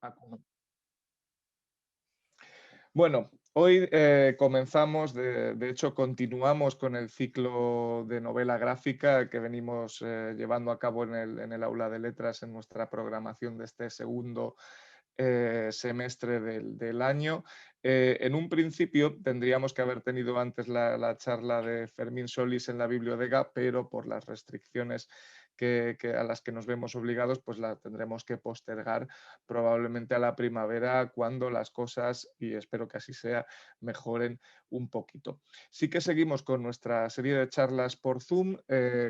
Ah, bueno, hoy comenzamos, de hecho continuamos con el ciclo de novela gráfica que venimos llevando a cabo en el aula de letras en nuestra programación de este segundo semestre del año. En un principio tendríamos que haber tenido antes la charla de Fermín Solís en la biblioteca, pero por las restricciones a las que nos vemos obligados, pues la tendremos que postergar probablemente a la primavera cuando las cosas, y espero que así sea, mejoren un poquito. Sí que seguimos con nuestra serie de charlas por Zoom.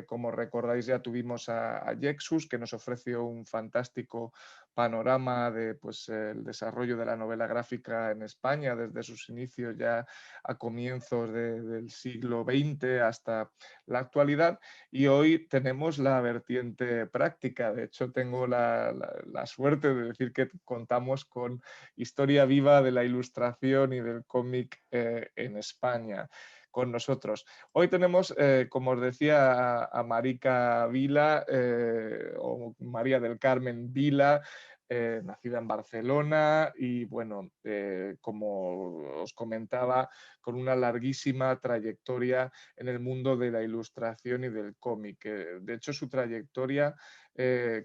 Como recordáis, ya tuvimos a Jexus, que nos ofreció un fantástico panorama de pues, el desarrollo de la novela gráfica en España desde sus inicios ya a comienzos del siglo XX hasta la actualidad. Y hoy tenemos la vertiente práctica. De hecho, tengo la suerte de decir que contamos con historia viva de la ilustración y del cómic en España con nosotros. Hoy tenemos, como os decía, a Marica Vila, o María del Carmen Vila, nacida en Barcelona y, bueno, como os comentaba, con una larguísima trayectoria en el mundo de la ilustración y del cómic. De hecho, su trayectoria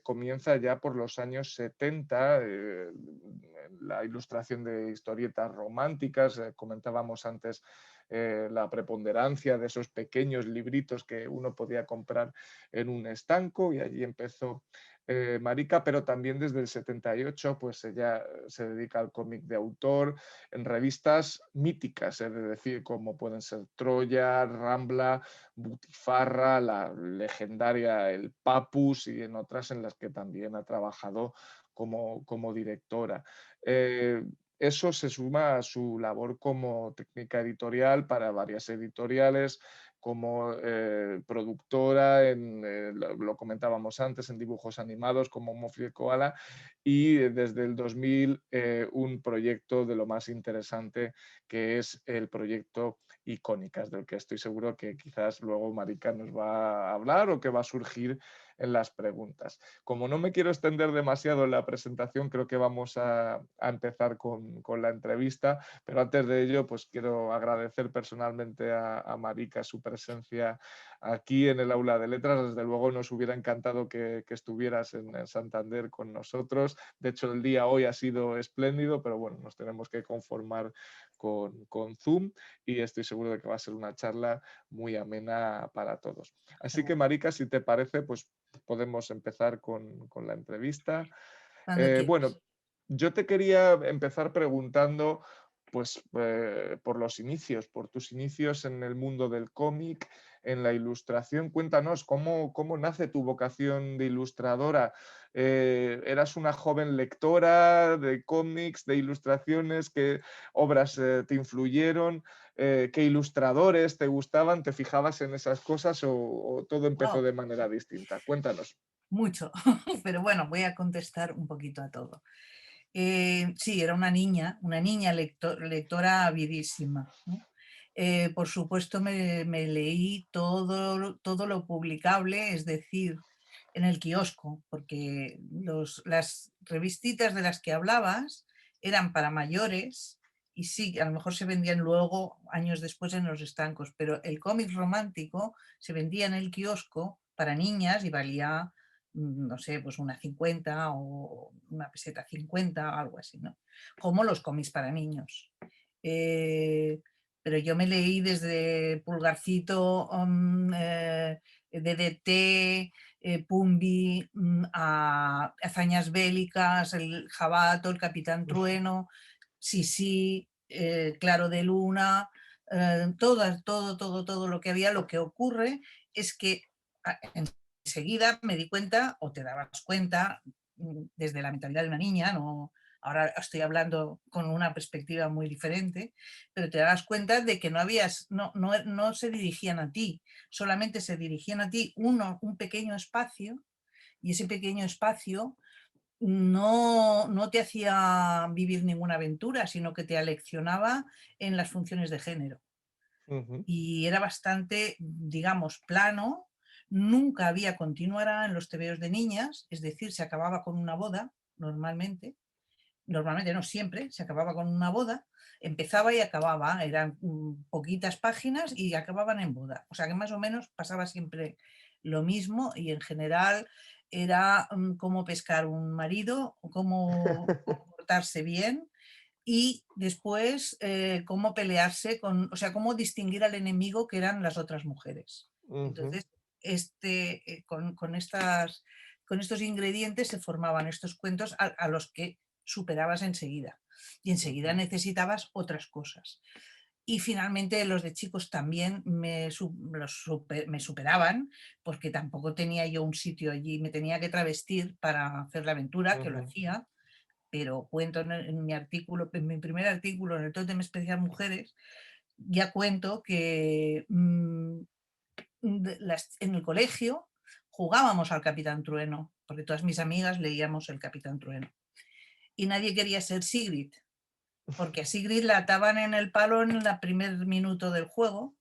comienza ya por los años 70, la ilustración de historietas románticas. Comentábamos antes la preponderancia de esos pequeños libritos que uno podía comprar en un estanco, y allí empezó Marica, pero también desde el 78 pues ella se dedica al cómic de autor en revistas míticas, es decir, como pueden ser Troya, Rambla, Butifarra, la legendaria El Papus, y en otras en las que también ha trabajado como directora. Eh, Eso se suma a su labor como técnica editorial para varias editoriales, como productora, lo comentábamos antes, en dibujos animados como Mofli el Koala, y desde el 2000 un proyecto de lo más interesante, que es el proyecto Icónicas, del que estoy seguro que quizás luego Marica nos va a hablar o que va a surgir en las preguntas. Como no me quiero extender demasiado en la presentación, creo que vamos a empezar con la entrevista, pero antes de ello, pues quiero agradecer personalmente a Marica su presencia aquí en el aula de letras. Desde luego nos hubiera encantado que estuvieras en Santander con nosotros. De hecho, el día hoy ha sido espléndido, pero bueno, nos tenemos que conformar con Zoom, y estoy seguro de que va a ser una charla muy amena para todos. Así que, Marica, si te parece, pues podemos empezar con la entrevista. Cuando Bueno, quieras. yo te quería empezar preguntando, pues, por los inicios, por tus inicios en el mundo del cómic, en la ilustración. Cuéntanos, ¿cómo nace tu vocación de ilustradora? ¿Eras una joven lectora de cómics, de ilustraciones? ¿Qué obras te influyeron? ¿Qué ilustradores te gustaban? ¿Te fijabas en esas cosas o todo empezó Wow, de manera distinta? Cuéntanos. mucho, pero bueno, voy a contestar un poquito a todo. Sí, era una niña lectora avidísima, ¿no? Por supuesto, me leí todo lo publicable, es decir, en el kiosco, porque las revistitas de las que hablabas eran para mayores y sí, a lo mejor se vendían luego, años después, en los estancos, pero el cómic romántico se vendía en el kiosco para niñas y valía, no sé, pues una 50 o una peseta 50, algo así, ¿no? Como los cómics para niños. Eh, pero yo me leí desde Pulgarcito, DDT, Pumbi, a Hazañas Bélicas, el Jabato, el Capitán Trueno, Sisi, Claro de Luna, todo lo que había. Lo que ocurre es que enseguida me di cuenta, o te dabas cuenta, desde la mentalidad de una niña, no, ahora estoy hablando con una perspectiva muy diferente, pero te das cuenta de que no se dirigían a ti, solamente se dirigían a ti un pequeño espacio, y ese pequeño espacio no te hacía vivir ninguna aventura, sino que te aleccionaba en las funciones de género. Ujú. Y era bastante, digamos, plano. Nunca había continuará en los tebeos de niñas, es decir, se acababa con una boda, normalmente. normalmente no siempre, se acababa con una boda, empezaba y acababa, eran poquitas páginas y acababan en boda. O sea que más o menos pasaba siempre lo mismo y en general era cómo pescar un marido, cómo comportarse bien y después cómo pelearse con, o sea, cómo distinguir al enemigo que eran las otras mujeres. Ujú, Entonces, con estos ingredientes se formaban estos cuentos a los que superabas enseguida. Y enseguida ujú, necesitabas otras cosas. Y finalmente los de chicos también me superaban, porque tampoco tenía yo un sitio allí, me tenía que travestir para hacer la aventura, que lo ujú, hacía, pero cuento en mi artículo, en mi primer artículo, en el Tótem Especial Mujeres, ya cuento que en el colegio jugábamos al Capitán Trueno, porque todas mis amigas leíamos el Capitán Trueno. Y nadie quería ser Sigrid, porque a Sigrid la ataban en el palo en el primer minuto del juego,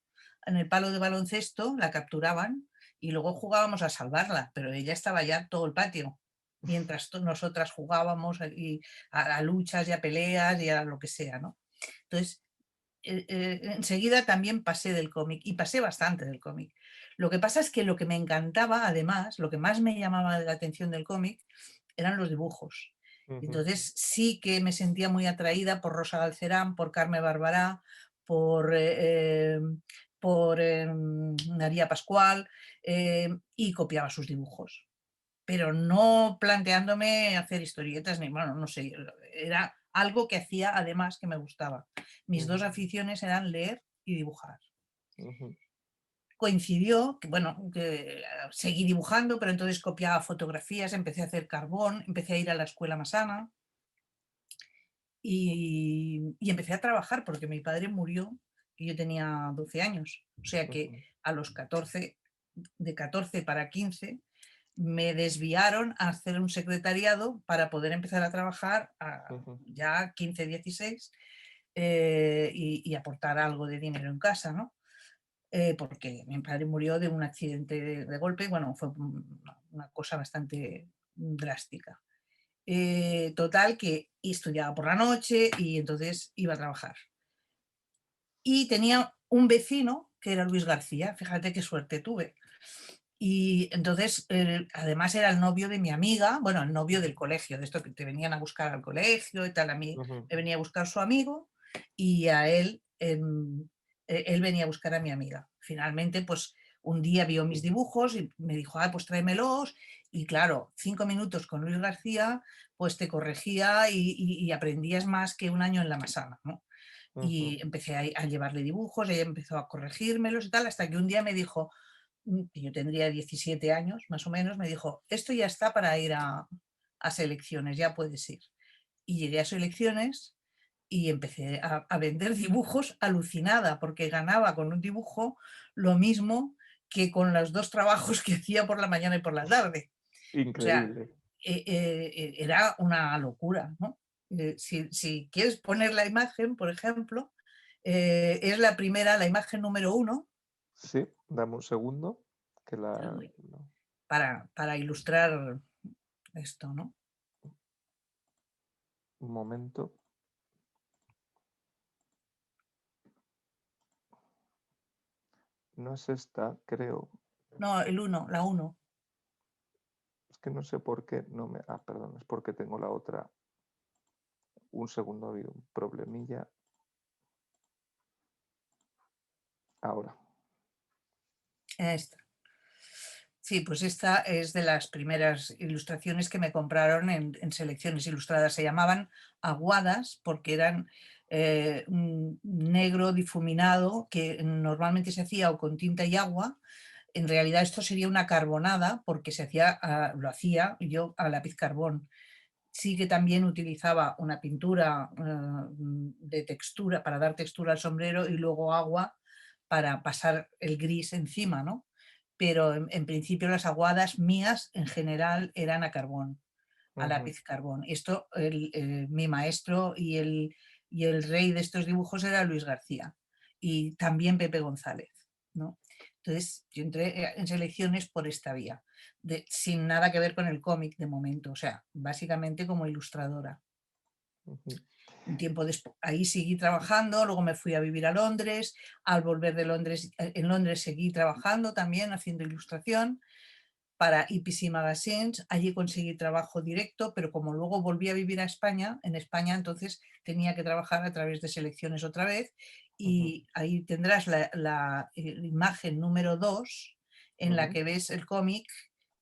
en el palo de baloncesto, la capturaban y luego jugábamos a salvarla, pero ella estaba ya todo el patio, mientras nosotras jugábamos a luchas y a peleas y a lo que sea, ¿no? Entonces, enseguida también pasé del cómic y pasé bastante del cómic. Lo que pasa es que lo que me encantaba, además, lo que más me llamaba la atención del cómic eran los dibujos. ujú, Entonces sí que me sentía muy atraída por Rosa Galcerán, por Carme Barbará, por, María Pascual y copiaba sus dibujos. Pero no planteándome hacer historietas, ni bueno, no sé, era algo que hacía además que me gustaba. Mis dos ujú, aficiones eran leer y dibujar. ujú, Coincidió que, bueno, que seguí dibujando, pero entonces copiaba fotografías, empecé a hacer carbón, empecé a ir a la escuela Masana y empecé a trabajar porque mi padre murió y yo tenía 12 años. O sea que ujú, a los 14, de 14 para 15, me desviaron a hacer un secretariado para poder empezar a trabajar ujú, ya 15, 16 y aportar algo de dinero en casa, ¿no? Porque mi padre murió de un accidente de golpe y bueno, fue una cosa bastante drástica. Total que estudiaba por la noche y entonces iba a trabajar. Y tenía un vecino que era Luis García, fíjate qué suerte tuve. Y entonces, además era el novio de mi amiga, bueno, el novio del colegio, de esto que te venían a buscar al colegio y tal, a mí ujú, me venía a buscar su amigo y a él, él venía a buscar a mi amiga. Finalmente, pues un día vio mis dibujos y me dijo, ah, pues tráemelos. Y claro, 5 minutos con Luis García, pues te corregía y aprendías más que un año en la masana, ¿no? ujú, Y empecé a llevarle dibujos, ella empezó a corregírmelos y tal, hasta que un día me dijo, que yo tendría 17 años más o menos, me dijo, esto ya está para ir a selecciones, ya puedes ir. Y llegué a selecciones y empecé a vender dibujos alucinada, porque ganaba con un dibujo lo mismo que con los dos trabajos que hacía por la mañana y por la tarde. O sea, increíble. era una locura, ¿no? Si quieres poner la imagen, por ejemplo, es la primera, la imagen número 1, Sí, dame un segundo, que te la la... doy, para ilustrar esto, ¿no? un momento. No es esta, creo. No, el 1, la 1. Es que no sé por qué no me... Ah, perdón, es porque tengo la otra. Un segundo, ha habido un problemilla. Ahora. Esta. Sí, pues esta es de las primeras ilustraciones que me compraron en selecciones ilustradas. Se llamaban aguadas porque eran un negro difuminado que normalmente se hacía o con tinta y agua. En realidad esto sería una carbonada porque se hacía, lo hacía yo a lápiz carbón. Sí que también utilizaba una pintura de textura para dar textura al sombrero y luego agua para pasar el gris encima, ¿no? Pero en principio las aguadas mías en general eran a carbón, a Ujú, lápiz carbón. Esto, mi maestro y el rey de estos dibujos era Luis García y también Pepe González, ¿no? Entonces yo entré en selecciones por esta vía, sin nada que ver con el cómic de momento, o sea, básicamente como ilustradora. Ujú, Un tiempo después, ahí seguí trabajando, luego me fui a vivir a Londres, al volver de Londres, en Londres seguí trabajando también, haciendo ilustración para EPC Magazines, allí conseguí trabajo directo, pero como luego volví a vivir a España, en España entonces tenía que trabajar a través de selecciones otra vez ujú, y ahí tendrás la imagen número 2 en la ujú, que ves el cómic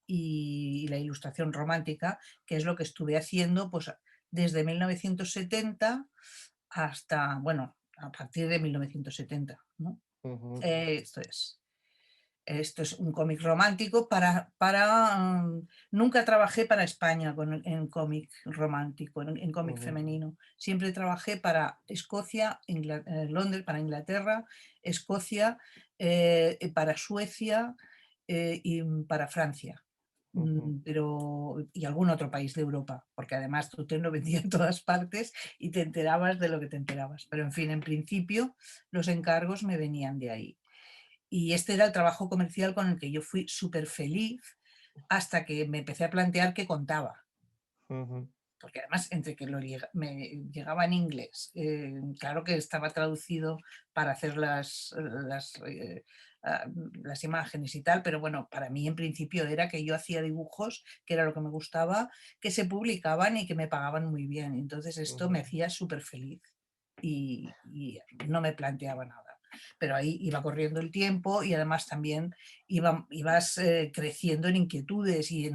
y la ilustración romántica, que es lo que estuve haciendo pues, desde 1970 hasta, bueno, a partir de 1970, ¿no? ujú, Esto es. Esto es un cómic romántico nunca trabajé para España en cómic romántico, en cómic ujú, femenino. Siempre trabajé para Escocia, Londres, para Inglaterra, Escocia, para Suecia y para Francia. ujú, Y algún otro país de Europa, porque además tú te lo vendías en todas partes y te enterabas de lo que te enterabas. Pero en fin, en principio los encargos me venían de ahí. Y este era el trabajo comercial con el que yo fui súper feliz hasta que me empecé a plantear qué contaba. ujú, Porque además, entre que me llegaba en inglés, claro que estaba traducido para hacer las imágenes y tal, pero bueno, para mí en principio era que yo hacía dibujos, que era lo que me gustaba, que se publicaban y que me pagaban muy bien. Entonces esto me ujú, hacía súper feliz y no me planteaba nada. Pero ahí iba corriendo el tiempo y además también ibas creciendo en inquietudes y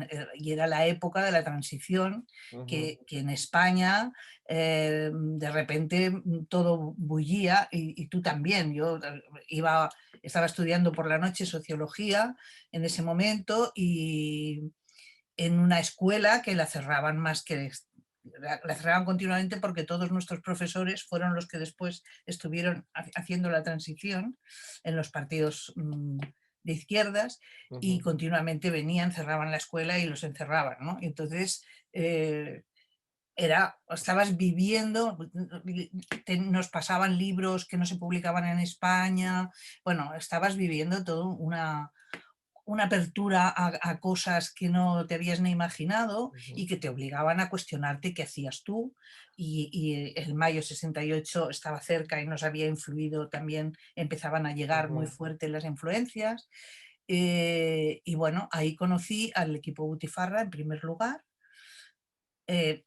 era la época de la transición ujú, que en España de repente todo bullía y tú también. Yo estaba estudiando por la noche sociología en ese momento y en una escuela que la cerraban más que la cerraban continuamente porque todos nuestros profesores fueron los que después estuvieron haciendo la transición en los partidos de izquierdas y ujú, continuamente venían, cerraban la escuela y los encerraban, ¿no? Entonces estabas viviendo, nos pasaban libros que no se publicaban en España, bueno, estabas viviendo todo una apertura a cosas que no te habías ni imaginado ujú, y que te obligaban a cuestionarte qué hacías tú. Y el mayo 68 estaba cerca y nos había influido también, empezaban a llegar muy ujú, fuertes las influencias. Y bueno, ahí conocí al equipo Butifarra en primer lugar.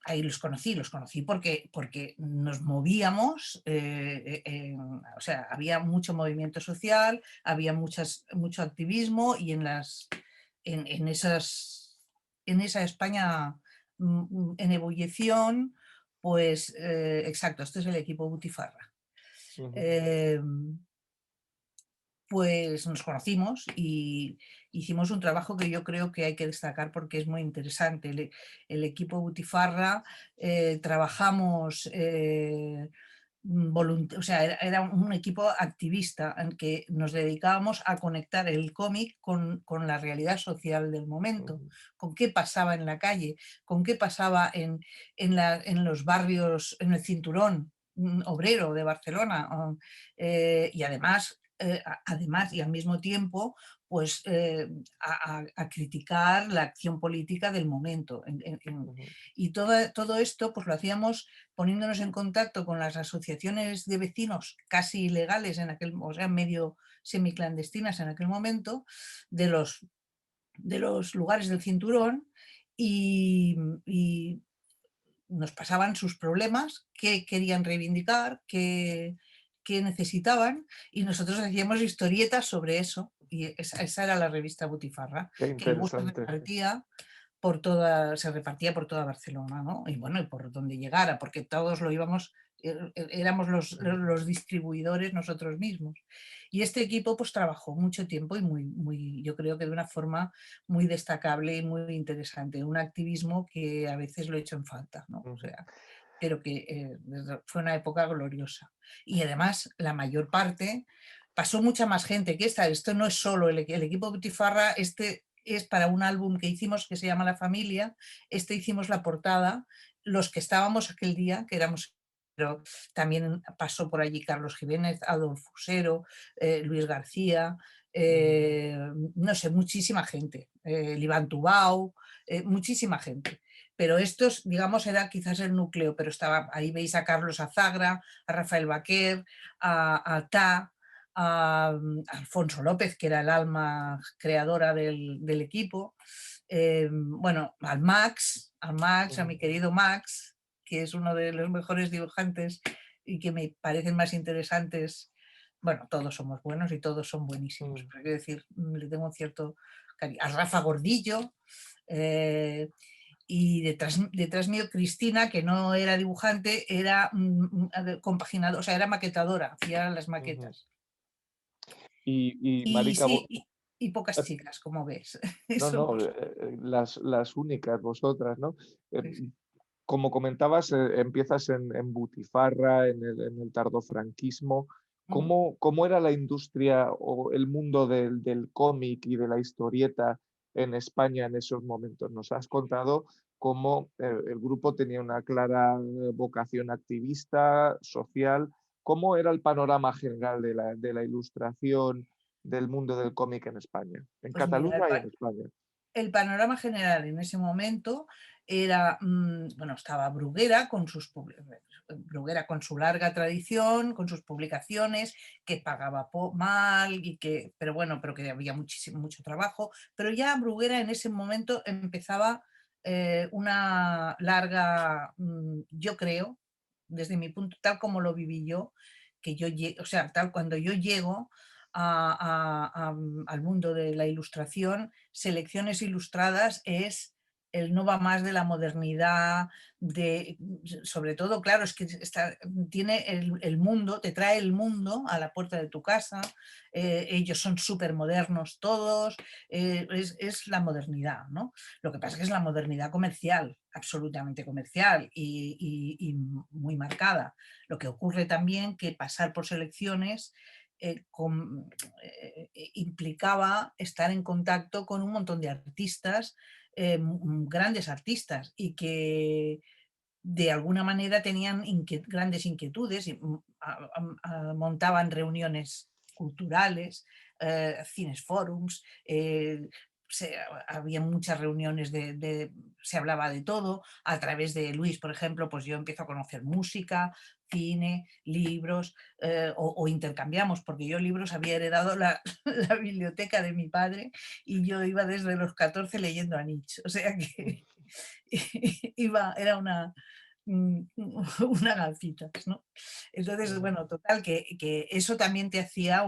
Ahí los conocí porque nos movíamos, o sea, había mucho movimiento social, había mucho activismo y en, esas, en esa España en ebullición, pues exacto, este es el equipo Butifarra. ujú, Eh, pues nos conocimos y hicimos un trabajo que yo creo que hay que destacar porque es muy interesante. El equipo Butifarra trabajamos, o sea, era un equipo activista en que nos dedicábamos a conectar el cómic con la realidad social del momento, ujú, con qué pasaba en la calle, con qué pasaba en los barrios, en el cinturón obrero de Barcelona. Y además y al mismo tiempo pues a criticar la acción política del momento. ujú, Y todo esto pues lo hacíamos poniéndonos en contacto con las asociaciones de vecinos casi ilegales o sea, medio semiclandestinas en aquel momento, de los lugares del cinturón y nos pasaban sus problemas, qué querían reivindicar, qué necesitaban, y nosotros hacíamos historietas sobre eso. Y esa era la revista Butifarra, qué que luego interesante. se repartía por toda Barcelona, ¿no? Y bueno, y por donde llegara, porque todos lo íbamos, éramos Ujú, los distribuidores nosotros mismos. Y este equipo pues trabajó mucho tiempo y yo creo que de una forma muy destacable y muy interesante. Un activismo que a veces lo he hecho en falta, ¿no? O ujú, sea, pero que fue una época gloriosa. Y además, la mayor parte, pasó mucha más gente que esta. Esto no es solo el equipo Butifarra, este es para un álbum que hicimos que se llama La Familia. Hicimos la portada, los que estábamos aquel día, que éramos, pero también pasó por allí Carlos Jiménez, Adolfo Usero, Luis García, ujú, no sé, muchísima gente, el Iván Tubau, muchísima gente. pero estos, digamos, era quizás el núcleo, pero estaba, ahí veis a Carlos Azagra, a Rafael Baquer, a Ta, a Alfonso López, que era el alma creadora del equipo, bueno, a mi querido Max, que es uno de los mejores dibujantes y que me parecen más interesantes. Bueno, todos somos buenos y todos son buenísimos, pero quiero decir, le tengo un cierto cariño. A Rafa Gordillo, y detrás mío Cristina, que no era dibujante, era compaginadora, o sea, era maquetadora, hacía las maquetas. Y Y Marica, sí, y pocas chicas, como ves. no, Eso, no, las únicas vosotras, ¿no? pues, Como comentabas, empiezas en Butifarra, en el tardofranquismo. mm, ¿Cómo era la industria o el mundo del cómic y de la historieta en España en esos momentos? Nos has contado cómo el grupo tenía una clara vocación activista, social. ¿Cómo era el panorama general de la ilustración del mundo del cómic en España? En pues mira, Cataluña y en España. el panorama general en ese momento era, bueno, estaba Bruguera Bruguera con su larga tradición, con sus publicaciones, que pagaba mal, pero bueno, pero que había mucho trabajo, pero ya Bruguera en ese momento empezaba una larga, yo creo, desde mi punto, tal como lo viví yo, o sea, tal cuando yo llego al mundo de la ilustración, Selecciones Ilustradas es el no va más de la modernidad, sobre todo, claro, es que tiene el mundo, te trae el mundo a la puerta de tu casa, ellos son súper modernos todos, es la modernidad, ¿no? Lo que pasa es que es la modernidad comercial, absolutamente comercial y muy marcada. Lo que ocurre también que pasar por Selecciones implicaba estar en contacto con un montón de artistas, grandes artistas, y que de alguna manera tenían grandes inquietudes y montaban reuniones culturales, cines forums, había muchas reuniones se hablaba de todo. A través de Luis, por ejemplo, pues yo empiezo a conocer música, cine, libros, o intercambiamos, porque yo libros había heredado la biblioteca de mi padre y yo iba desde los 14 leyendo a Nietzsche, o sea que era una gafita, ¿no? Entonces, Ujú. bueno, total, que eso también te hacía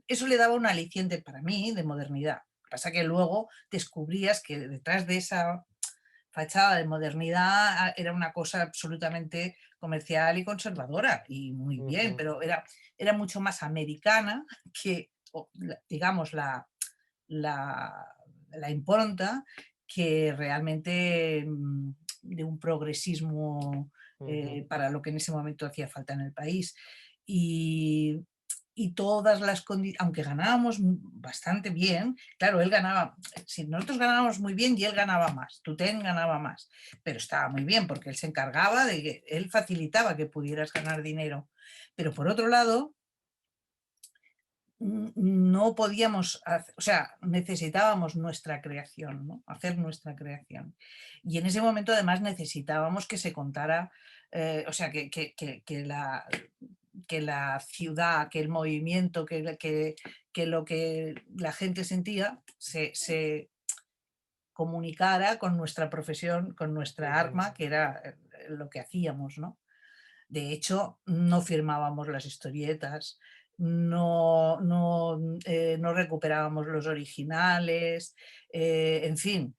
eso le daba un aliciente para mí de modernidad. Lo que pasa que luego descubrías que detrás de esa fachada de modernidad era una cosa absolutamente comercial y conservadora, y muy bien, Ujú. pero era mucho más americana que, digamos, la, la impronta, que realmente de un progresismo Ujú. para lo que en ese momento hacía falta en el país. Y, y todas las condiciones, aunque ganábamos bastante bien, claro, él ganaba, si nosotros ganábamos muy bien y él ganaba más, Tutén ganaba más, pero estaba muy bien porque él se encargaba de que él facilitaba que pudieras ganar dinero. Pero por otro lado, no podíamos, o sea, necesitábamos nuestra creación, ¿no? Hacer nuestra creación. Y en ese momento además necesitábamos que se contara, o sea, que la ciudad, que el movimiento, que lo que la gente sentía se comunicara con nuestra profesión, con nuestra Ujú. arma, que era lo que hacíamos, ¿no? De hecho, no firmábamos las historietas, no recuperábamos los originales, en fin,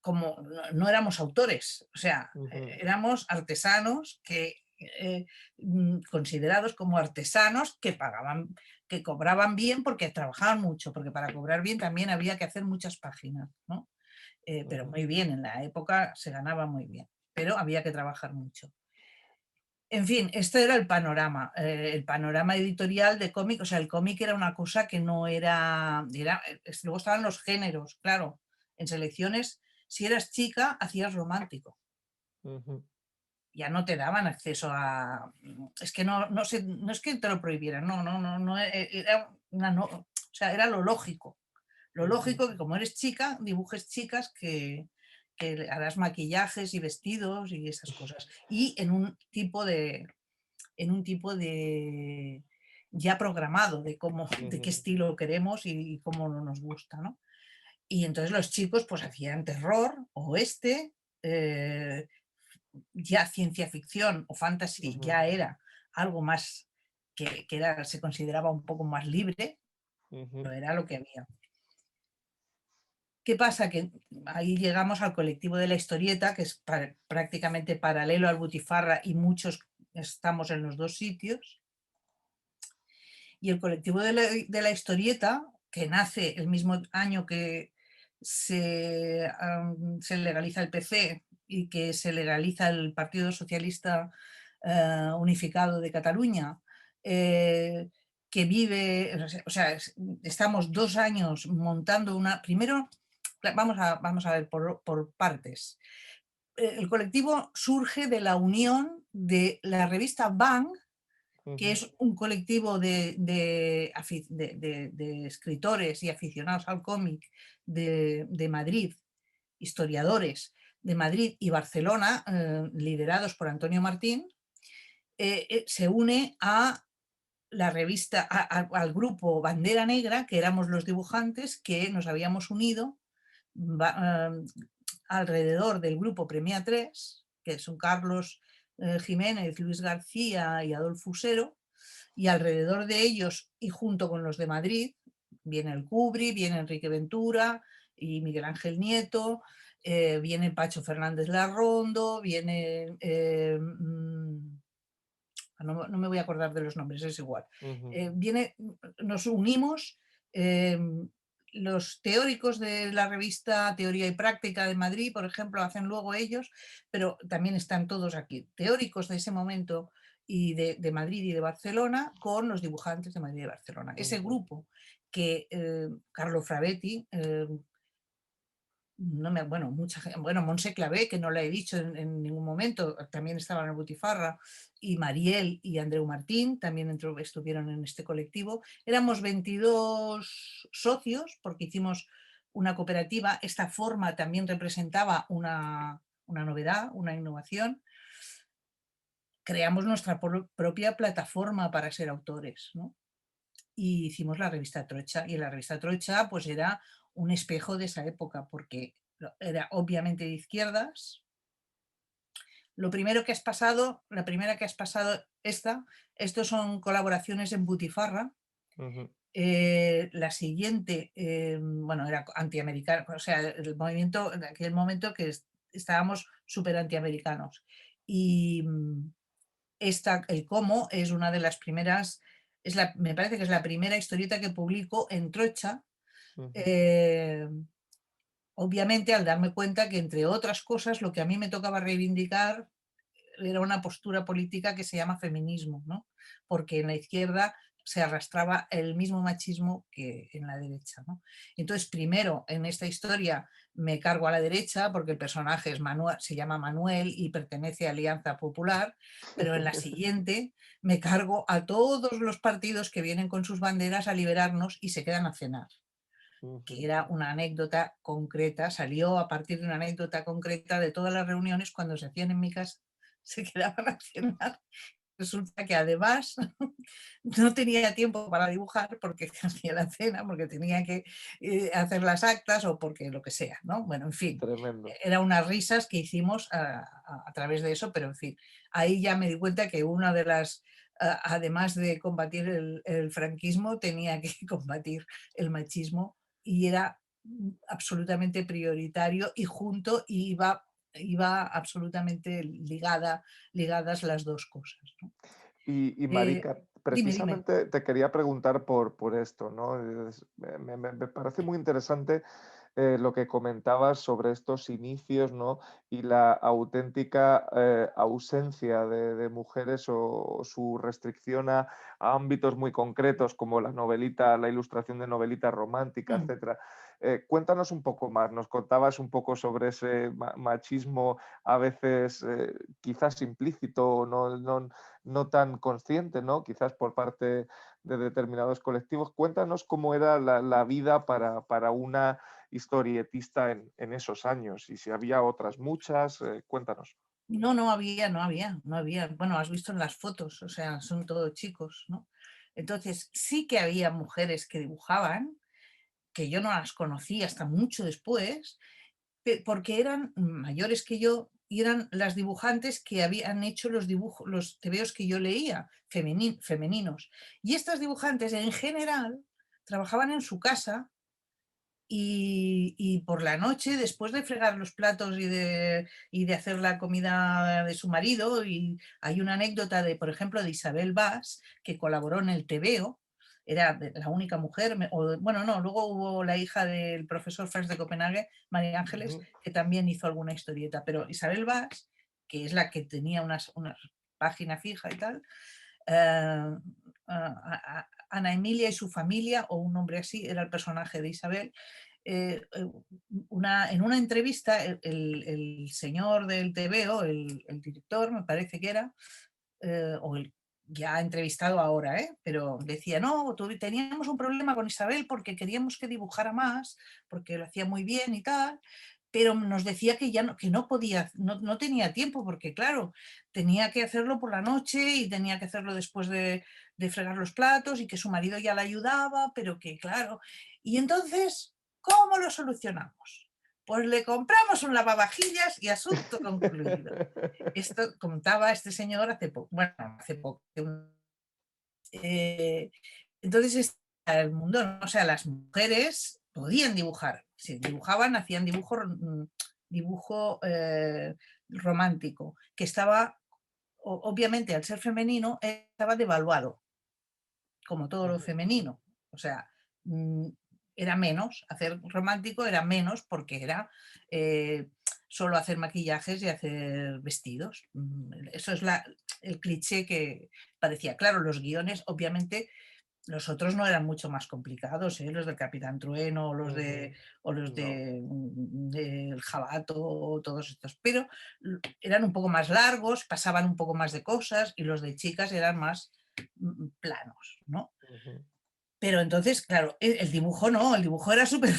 como no éramos autores, o sea, Ujú. éramos artesanos considerados como artesanos que pagaban, que cobraban bien porque trabajaban mucho, porque para cobrar bien también había que hacer muchas páginas, ¿no? Pero Ujú. muy bien, en la época se ganaba muy bien, pero había que trabajar mucho. En fin, este era el panorama editorial de cómic. O sea, el cómic era una cosa que no luego estaban los géneros, claro. En Selecciones, si eras chica, hacías romántico. Ujú. Ya no te daban acceso a... Es que no es que te lo prohibieran, no, era o sea, era lo lógico. Lo Ujú. lógico que como eres chica, dibujes chicas que harás maquillajes y vestidos y esas cosas. Y en un tipo de ya programado de cómo, de qué Ujú, estilo queremos y cómo no nos gusta, ¿no? Y entonces los chicos pues hacían terror, oeste, eh, ya ciencia ficción o fantasy ujú, ya era algo más que se consideraba un poco más libre, ujú, pero era lo que había. ¿Qué pasa? Que ahí llegamos al colectivo de la historieta, que es prácticamente paralelo al Butifarra y muchos estamos en los dos sitios. Y el colectivo de la historieta, que nace el mismo año que se legaliza el PC y que se legaliza el Partido Socialista Unificado de Cataluña, que vive, o sea, estamos 2 años montando una... Primero, vamos a ver por partes. El colectivo surge de la unión de la revista Bang, que ujú, es un colectivo de escritores y aficionados al cómic de Madrid, historiadores de Madrid y Barcelona, liderados por Antonio Martín, se une a la revista, al grupo Bandera Negra, que éramos los dibujantes que nos habíamos unido alrededor del grupo Premia 3, que son Carlos Jiménez, Luis García y Adolfo Usero, y alrededor de ellos y junto con los de Madrid, viene el Cubri, viene Enrique Ventura y Miguel Ángel Nieto, viene Pacho Fernández Larrondo, viene... no me voy a acordar de los nombres, es igual. ujú, Nos unimos, eh, los teóricos de la revista Teoría y Práctica de Madrid, por ejemplo, hacen luego ellos, pero también están todos aquí, teóricos de ese momento y de Madrid y de Barcelona, con los dibujantes de Madrid y de Barcelona. Ese ujú, grupo que Carlo Frabetti, no me, bueno, Montse Clavé, que no la he dicho en ningún momento, también estaba en el Butifarra, y Mariel y Andreu Martín también estuvieron en este colectivo. Éramos 22 socios porque hicimos una cooperativa. Esta forma también representaba una novedad, una innovación. Creamos nuestra propia plataforma para ser autores, ¿no? Y hicimos la revista Trocha, y en la revista Trocha pues era un espejo de esa época porque era obviamente de izquierdas. Lo primero que has pasado, la primera que has pasado estos son colaboraciones en Butifarra. ujú, La siguiente, bueno, era antiamericano, o sea, el movimiento, en aquel momento que estábamos súper antiamericanos. Y el Cómo es una de las primeras, me parece que es la primera historieta que publico en Trocha. ujú, eh, Obviamente, al darme cuenta que, entre otras cosas, lo que a mí me tocaba reivindicar era una postura política que se llama feminismo, ¿no? Porque en la izquierda se arrastraba el mismo machismo que en la derecha, ¿no? Entonces, primero, en esta historia me cargo a la derecha porque el personaje se llama Manuel y pertenece a Alianza Popular, pero en la siguiente me cargo a todos los partidos que vienen con sus banderas a liberarnos y se quedan a cenar, que ujú. era una anécdota concreta, salió a partir de una anécdota concreta de todas las reuniones cuando se hacían en mi casa, se quedaban a cenar. Resulta que además no tenía tiempo para dibujar porque hacía la cena, porque tenía que hacer las actas o porque lo que sea, ¿no? Bueno, en fin, Tremendo. eran unas risas que hicimos a través de eso, pero en fin, ahí ya me di cuenta que una de las, además de combatir el franquismo, tenía que combatir el machismo y era absolutamente prioritario y junto iba absolutamente ligadas las dos cosas, ¿no? Y Eh, Marica, dime. precisamente te quería preguntar por esto, ¿no? Me parece muy interesante lo que comentabas sobre estos inicios, ¿no? Y la auténtica ausencia de mujeres o su restricción a ámbitos muy concretos como la novelita, la ilustración de novelita romántica, Mm, etcétera. Cuéntanos un poco más, nos contabas un poco sobre ese machismo a veces quizás implícito, no tan consciente, ¿no? Quizás por parte de determinados colectivos. Cuéntanos cómo era la vida para una historietista en esos años, y si había otras muchas, cuéntanos. No, no había, no había, no había. Bueno, has visto en las fotos, o sea, son todos chicos, ¿no? Entonces, sí que había mujeres que dibujaban, que yo no las conocí hasta mucho después, porque eran mayores que yo y eran las dibujantes que habían hecho los dibujos, los tebeos que yo leía, femeninos. Y estas dibujantes en general trabajaban en su casa y por la noche, después de fregar los platos y de hacer la comida de su marido, y hay una anécdota de, por ejemplo, de Isabel Bas, que colaboró en el tebeo, era la única mujer, bueno, no, luego hubo la hija del profesor Franz de Copenhague, María Ángeles, Ujú, que también hizo alguna historieta, pero Isabel Bas, que es la que tenía una página fija y tal, Ana Emilia y su familia, o un nombre así, era el personaje de Isabel. En una entrevista, el señor del TVO, el director, me parece que era, o el ya ha entrevistado ahora, pero decía, no, teníamos un problema con Isabel porque queríamos que dibujara más, porque lo hacía muy bien y tal, pero nos decía que ya no, que no podía, no tenía tiempo, porque claro, tenía que hacerlo por la noche y tenía que hacerlo después de fregar los platos, y que su marido ya la ayudaba, pero que claro. Y entonces, ¿cómo lo solucionamos? Pues le compramos un lavavajillas y asunto concluido. Esto contaba este señor hace poco, bueno, hace poco. Eh, entonces, el mundo, ¿no? O sea, las mujeres podían dibujar, si dibujaban, hacían dibujo romántico, que estaba, obviamente, al ser femenino, estaba devaluado, como todo lo ujú, femenino. O sea, mm, era menos, hacer romántico era menos porque era eh, solo hacer maquillajes y hacer vestidos. Eso es el cliché que parecía. Claro, los guiones, obviamente, los otros no eran mucho más complicados, los del Capitán Trueno, ujú. o los No. del Jabato, todos estos, pero eran un poco más largos, pasaban un poco más de cosas, y los de chicas eran más planos, ¿no? Ujú, Pero entonces, claro, el dibujo no, el dibujo era súper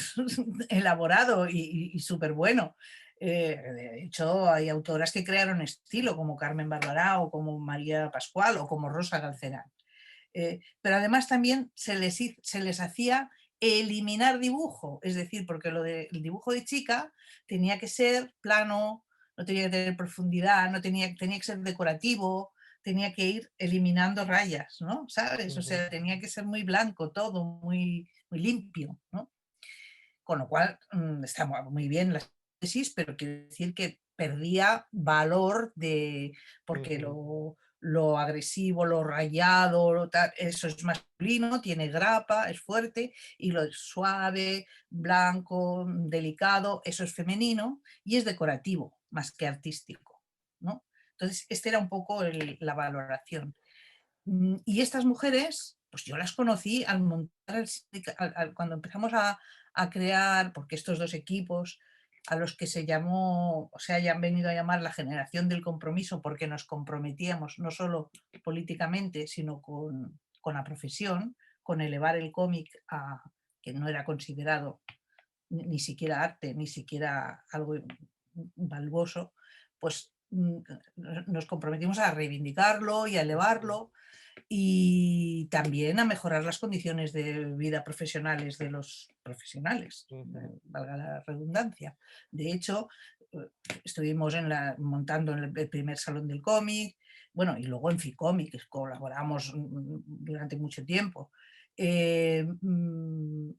elaborado y súper bueno. De hecho, hay autoras que crearon estilo, como Carmen Barberá, o como María Pascual, o como Rosa Galcerán. Pero además también se les hacía eliminar dibujo, es decir, porque el dibujo de chica tenía que ser plano, no tenía que tener profundidad, no tenía que ser decorativo, tenía que ir eliminando rayas, ¿no? ¿Sabes? O ujú, sea, tenía que ser muy blanco todo, muy, muy limpio, ¿no? Con lo cual, está muy bien las tesis, pero quiero decir que perdía valor porque ujú, lo agresivo, lo rayado, eso es masculino, tiene grapa, es fuerte, y lo suave, blanco, delicado, eso es femenino y es decorativo más que artístico, ¿no? Entonces, esta era un poco la valoración. Y estas mujeres, pues yo las conocí al montar cuando empezamos a crear, porque estos dos equipos, a los que se llamó, o se hayan venido a llamar la generación del compromiso, porque nos comprometíamos no solo políticamente, sino con la profesión, con elevar el cómic a que no era considerado ni siquiera arte, ni siquiera algo valioso, pues nos comprometimos a reivindicarlo y a ujú, elevarlo, y también a mejorar las condiciones de vida profesionales de los profesionales, ujú, valga la redundancia. De hecho, eh, estuvimos montando en el primer salón del cómic, bueno, y luego en Ficomic, que colaboramos durante mucho tiempo. Eh, mm,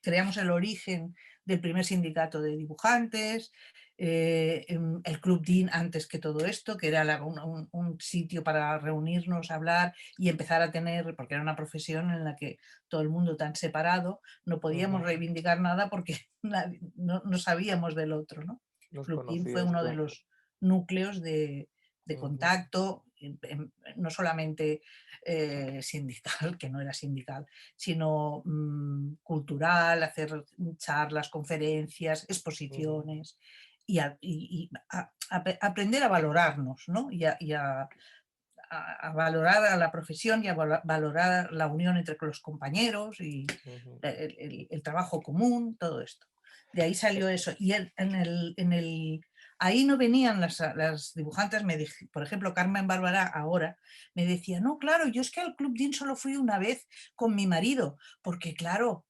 creamos el origen del primer sindicato de dibujantes, el Club DIN antes que todo esto, que era un sitio para reunirnos, hablar y empezar a tener, porque era una profesión en la que todo el mundo tan separado, no podíamos ujú. reivindicar nada porque no sabíamos del otro, ¿no? Nos Club DIN fue conocíais, uno de claro. los núcleos de Ujú, contacto, no solamente sindical, que no era sindical, sino cultural, hacer charlas, conferencias, ujú, exposiciones, y aprender a valorarnos, ¿no? a valorar a la profesión y a valorar la unión entre los compañeros y Ujú. el trabajo común, todo esto. De ahí salió eso. Y ahí no venían las dibujantes, por ejemplo, Carmen Bárbara ahora me decía, no, claro, yo es que al Club Dean solo fui una vez con mi marido, porque claro,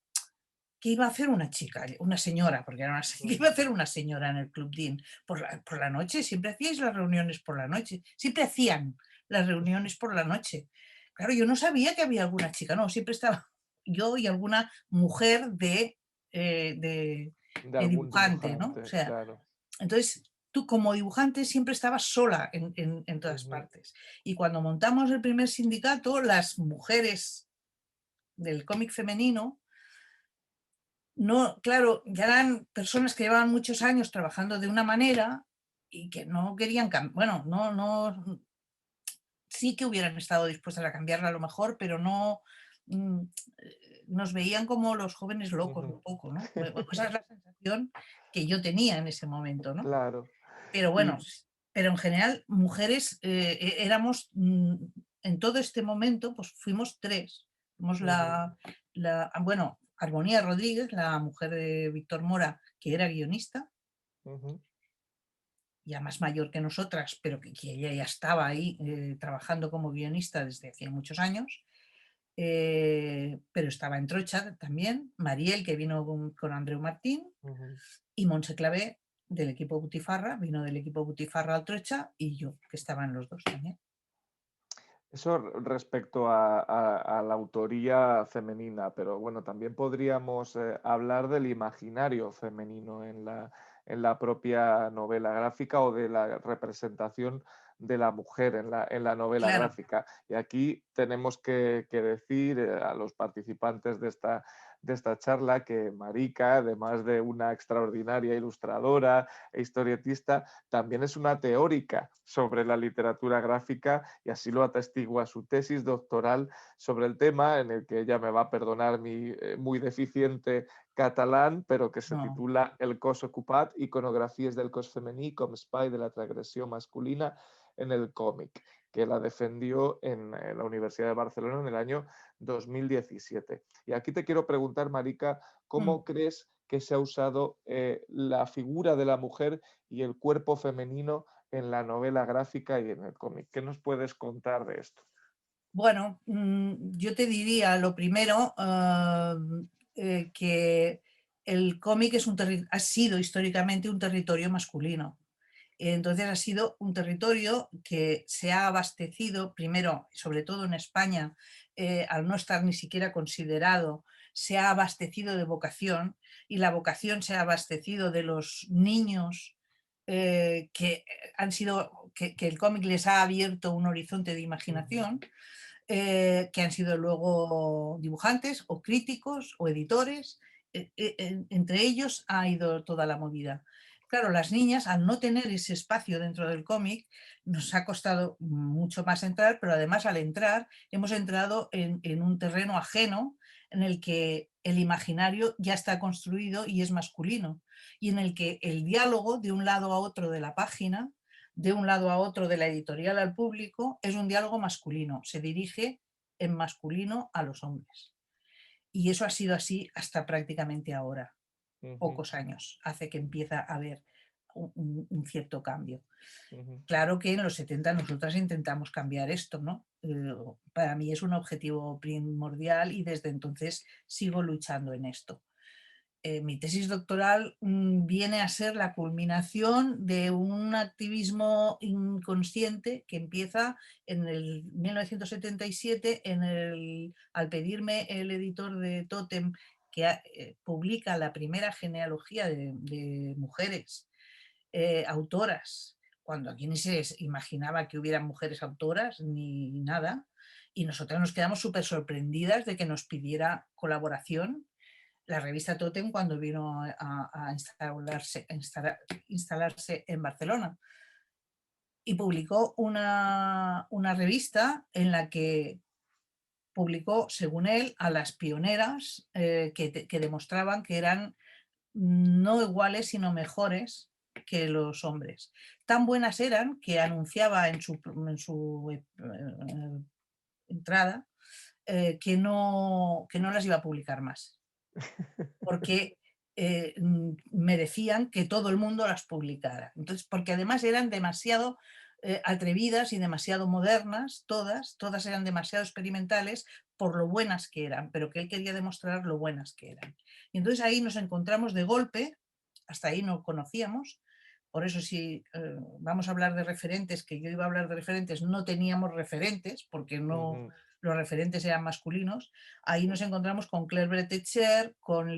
¿qué iba a hacer una chica, una señora? Porque era una, ¿qué iba a hacer una señora en el Club Dean? Por la noche, siempre hacíais las reuniones por la noche, siempre hacían las reuniones por la noche. Claro, yo no sabía que había alguna chica, no, siempre estaba yo y alguna mujer eh, de, De de algún dibujante, ¿no? O dibujante, sea, claro. entonces tú como dibujante siempre estabas sola en todas Ujú, partes. Y cuando montamos el primer sindicato, las mujeres del cómic femenino, no, claro, ya eran personas que llevaban muchos años trabajando de una manera y que no querían cambiar, bueno, sí que hubieran estado dispuestas a cambiarla a lo mejor, pero no mm, nos veían como los jóvenes locos ujú. un poco, ¿no? Esa es la sensación que yo tenía en ese momento, ¿no? Claro. Pero bueno, Y pero en general, mujeres éramos, en todo este momento, pues fuimos tres. Fuimos ujú, bueno, Armonía Rodríguez, la mujer de Víctor Mora, que era guionista, ujú. ya más mayor que nosotras, pero que ella ya estaba ahí trabajando como guionista desde hacía muchos años. Pero estaba en Trocha también, Mariel, que vino con Andreu Martín, Ujú. y Montse Clavé, del equipo Butifarra, vino del equipo Butifarra al Trocha, y yo, que estaban los dos también. Eso respecto a la autoría femenina, pero bueno, también podríamos hablar del imaginario femenino en la propia novela gráfica o de la representación de la mujer en la novela Claro, gráfica. Y aquí tenemos que decir a los participantes de esta charla que Marika, además de una extraordinaria ilustradora e historietista, también es una teórica sobre la literatura gráfica y así lo atestigua su tesis doctoral sobre el tema, en el que ella me va a perdonar mi muy deficiente catalán, pero que se no, titula El cos ocupat, iconografies del cos femení com espai de la transgressió masculina en el cómic, que la defendió en la Universidad de Barcelona en el año 2017. Y aquí te quiero preguntar, Marika, mm. ¿cómo crees que se ha usado la figura de la mujer y el cuerpo femenino en la novela gráfica y en el cómic? ¿Qué nos puedes contar de esto? Bueno, yo te diría lo primero, que el cómic ha sido históricamente un territorio masculino. Entonces ha sido un territorio que se ha abastecido, primero, sobre todo en España, al no estar ni siquiera considerado, se ha abastecido de vocación, y la vocación se ha abastecido de los niños que han sido, que el cómic les ha abierto un horizonte de Ujú, imaginación, que han sido luego dibujantes o críticos o editores. Entre ellos ha ido toda la movida. Claro, las niñas, al no tener ese espacio dentro del cómic, nos ha costado mucho más entrar, pero además al entrar hemos entrado en un terreno ajeno en el que el imaginario ya está construido y es masculino, y en el que el diálogo de un lado a otro de la página, de un lado a otro de la editorial al público, es un diálogo masculino, se dirige en masculino a los hombres. Y eso ha sido así hasta prácticamente ahora, ujú, pocos años, hace que empieza a haber un cierto cambio. ujú. Claro que en los 70 nosotras intentamos cambiar esto, ¿no? Para mí es un objetivo primordial y desde entonces sigo luchando en esto. Mi tesis doctoral viene a ser la culminación de un activismo inconsciente que empieza en el 1977 al pedirme el editor de Totem que publica la primera genealogía de mujeres autoras, cuando aquí ni se imaginaba que hubieran mujeres autoras ni nada, y nosotras nos quedamos súper sorprendidas de que nos pidiera colaboración la revista Totem cuando vino a instalarse en Barcelona. Y publicó una revista en la que publicó, según él, a las pioneras que demostraban que eran no iguales, sino mejores que los hombres. tan buenas eran que anunciaba en su entrada que no las iba a publicar más, porque merecían que todo el mundo las publicara. Entonces, porque además eran demasiado atrevidas y demasiado modernas, todas eran demasiado experimentales por lo buenas que eran, pero que él quería demostrar lo buenas que eran. Y entonces ahí nos encontramos de golpe, hasta ahí no conocíamos, por eso si vamos a hablar de referentes, que yo iba a hablar de referentes, no teníamos referentes, porque no, Ujú, los referentes eran masculinos. Ahí nos encontramos con Claire Bretécher, con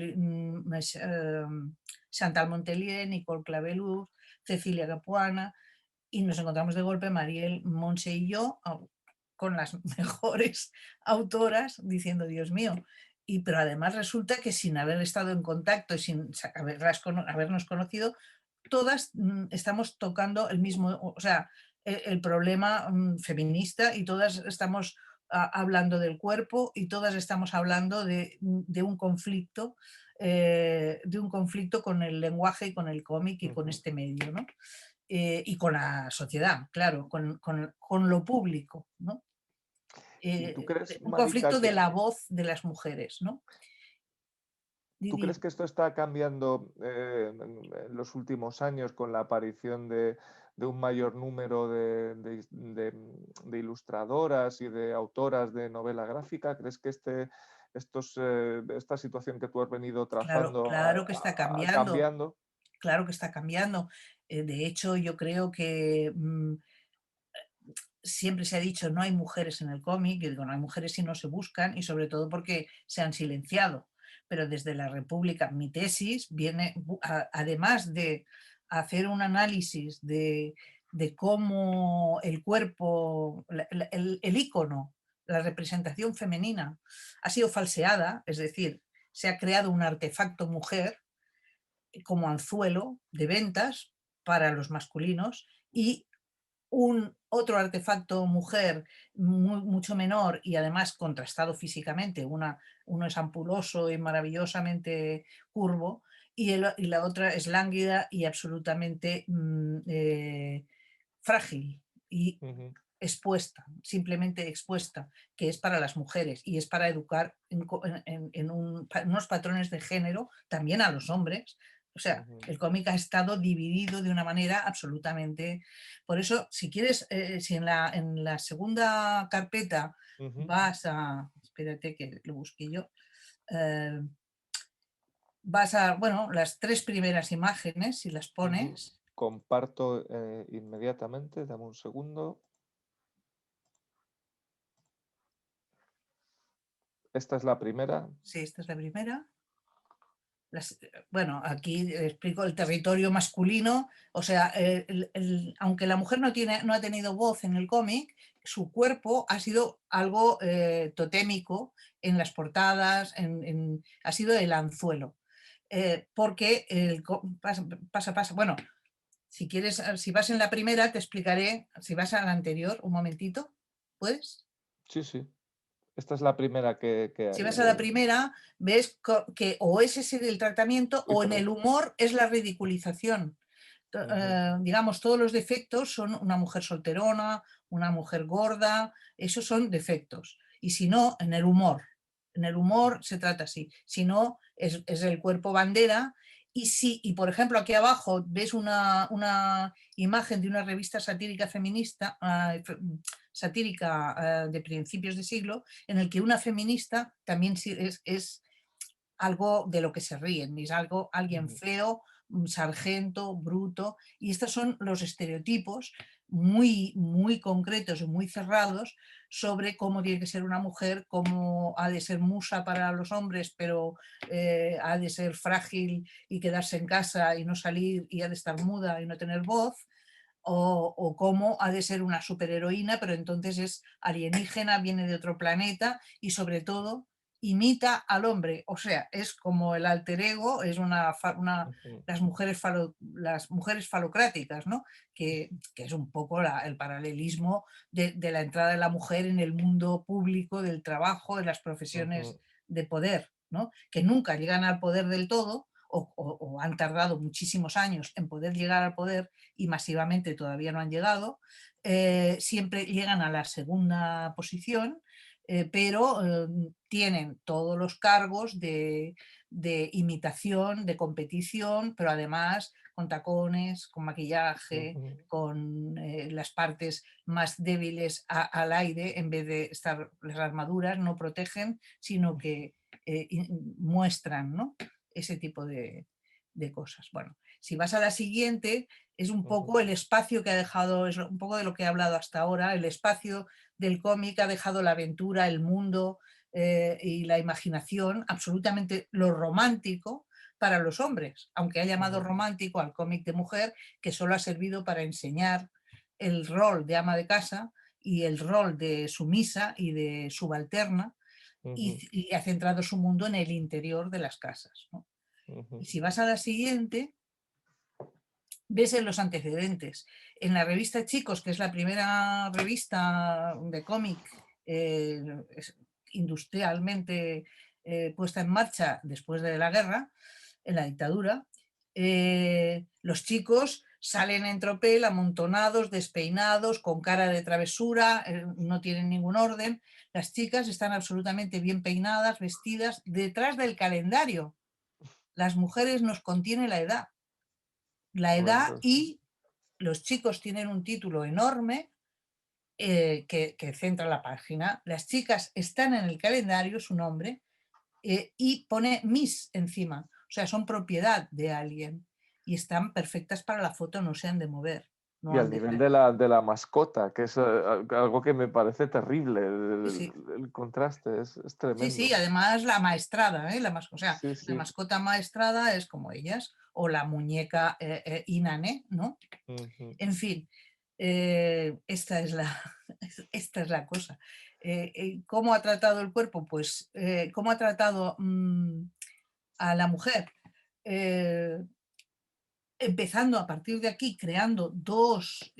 Chantal Montelier, Nicole Claveluz, Cecilia Capuana, y nos encontramos de golpe Marielle Monse y yo con las mejores autoras diciendo, Dios mío, pero además resulta que sin haber estado en contacto y sin habernos conocido, todas estamos tocando el mismo, o sea, el problema feminista, y todas estamos hablando del cuerpo, y todas estamos hablando de un conflicto, con el lenguaje y con el cómic y con ujú. este medio, ¿no? Y con la sociedad, claro, con lo público, ¿no? ¿Y tú crees, Un Marika, conflicto de que la voz de las mujeres, ¿no? tú crees que esto está cambiando en los últimos años con la aparición de un mayor número de ilustradoras y de autoras de novela gráfica? ¿Crees que esta situación que tú has venido Claro, trazando claro que está cambiando, cambiando? claro que está cambiando. De hecho, yo creo que siempre se ha dicho no hay mujeres en el cómic, y digo, no hay mujeres si no se buscan, y sobre todo porque se han silenciado. Pero desde la República, mi tesis viene, además de hacer un análisis de cómo el cuerpo, el ícono, la representación femenina ha sido falseada, es decir, se ha creado un artefacto mujer como anzuelo de ventas para los masculinos, y un otro artefacto mujer mucho menor y además contrastado físicamente, uno es ampuloso y maravillosamente curvo, y la otra es lánguida y absolutamente frágil y Ujú, expuesta, simplemente expuesta, que es para las mujeres y es para educar en unos patrones de género también a los hombres. O sea, ujú, el cómic ha estado dividido de una manera absolutamente... Por eso, si quieres, si en la segunda carpeta ujú. vas a... Espérate que lo busqué yo. eh, Vas a, bueno, las tres primeras imágenes, si las Ujú. pones. Comparto inmediatamente, dame un segundo. Esta es la primera. Sí, esta es la primera. Bueno, aquí explico el territorio masculino, o sea, aunque la mujer no ha tenido voz en el cómic, su cuerpo ha sido algo totémico en las portadas, ha sido el anzuelo. Porque pasa. Bueno, si quieres, si vas en la primera, te explicaré, si vas a la anterior, un momentito, ¿puedes? Sí, sí. Esta es la primera que Si hay. vas a la primera, ves que o es ese el tratamiento Uy, o en perdón. el humor es la ridiculización. Ujú, Digamos, todos los defectos son una mujer solterona, una mujer gorda, esos son defectos. Y si no, en el humor se trata así. Si no, es el cuerpo bandera. Y por ejemplo, aquí abajo ves una imagen de una revista satírica feminista, satírica de principios de siglo, en el que una feminista también es algo de lo que se ríen, es alguien ujú, feo, un sargento, bruto, y estos son los estereotipos muy, muy concretos y muy cerrados sobre cómo tiene que ser una mujer, cómo ha de ser musa para los hombres, pero ha de ser frágil y quedarse en casa y no salir, y ha de estar muda y no tener voz, o cómo ha de ser una superheroína, pero entonces es alienígena, viene de otro planeta y sobre todo imita al hombre. O sea, es como el alter ego, es ujú, las mujeres falocráticas, ¿no? Que es un poco el paralelismo de la entrada de la mujer en el mundo público, del trabajo, de las profesiones ujú, de poder, ¿no? Que nunca llegan al poder del todo, o han tardado muchísimos años en poder llegar al poder y masivamente todavía no han llegado, siempre llegan a la segunda posición, pero tienen todos los cargos de imitación, de competición, pero además con tacones, con maquillaje, Ujú, con las partes más débiles al aire, en vez de estar las armaduras, no protegen, sino que muestran, ¿no?, ese tipo de cosas. Bueno, si vas a la siguiente, es un ujú, poco el espacio que ha dejado, es un poco de lo que he hablado hasta ahora, el espacio del cómic ha dejado la aventura, el mundo y la imaginación, absolutamente lo romántico para los hombres, aunque ha llamado ujú, romántico al cómic de mujer, que solo ha servido para enseñar el rol de ama de casa y el rol de sumisa y de subalterna, ujú, y ha centrado su mundo en el interior de las casas, ¿no? ujú, Y si vas a la siguiente, ves en los antecedentes. En la revista Chicos, que es la primera revista de cómic eh, industrialmente puesta en marcha después de la guerra, en la dictadura, los chicos salen en tropel, amontonados, despeinados, con cara de travesura, no tienen ningún orden. Las chicas están absolutamente bien peinadas, vestidas, detrás del calendario. Las mujeres nos contiene la edad, correcto. y los chicos tienen un título enorme que centra la página. Las chicas están en el calendario, su nombre, y pone Miss encima. O sea, son propiedad de alguien y están perfectas para la foto, no se han de mover. Y No al han de... nivel de la mascota, que es algo que me parece terrible, Sí, sí. el contraste es Sí, sí, tremendo. además la maestrada, ¿eh? O sea, Sí, la sí. mascota maestrada es como ellas, o la muñeca inane, ¿no? Ujú, En fin, esta es la, esta es la cosa. ¿Cómo ha tratado el cuerpo? Pues, ¿cómo ha tratado a la mujer? Eh, Empezando a partir de aquí, creando dos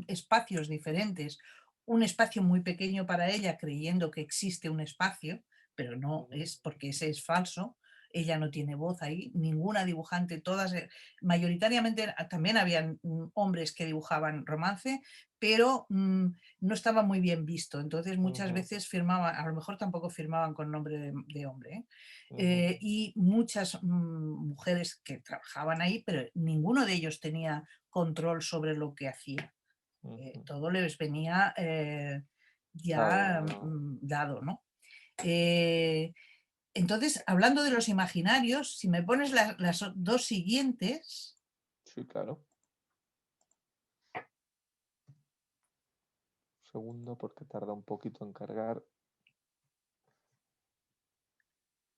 espacios diferentes, un espacio muy pequeño para ella, creyendo que existe un espacio, pero no ujú, es, porque ese es falso. Ella no tiene voz ahí, ninguna dibujante, todas, mayoritariamente también habían hombres que dibujaban romance, pero no estaba muy bien visto. Entonces muchas ujú, veces firmaban, a lo mejor tampoco firmaban con nombre de hombre, ¿eh? ujú. Y muchas mujeres que trabajaban ahí, pero ninguno de ellos tenía control sobre lo que hacía. Ujú. Todo les venía Dado, ya ¿no? dado, ¿no? Eh, entonces, hablando de los imaginarios, si me pones las dos siguientes, Sí, claro. Segundo, porque tarda un poquito en cargar.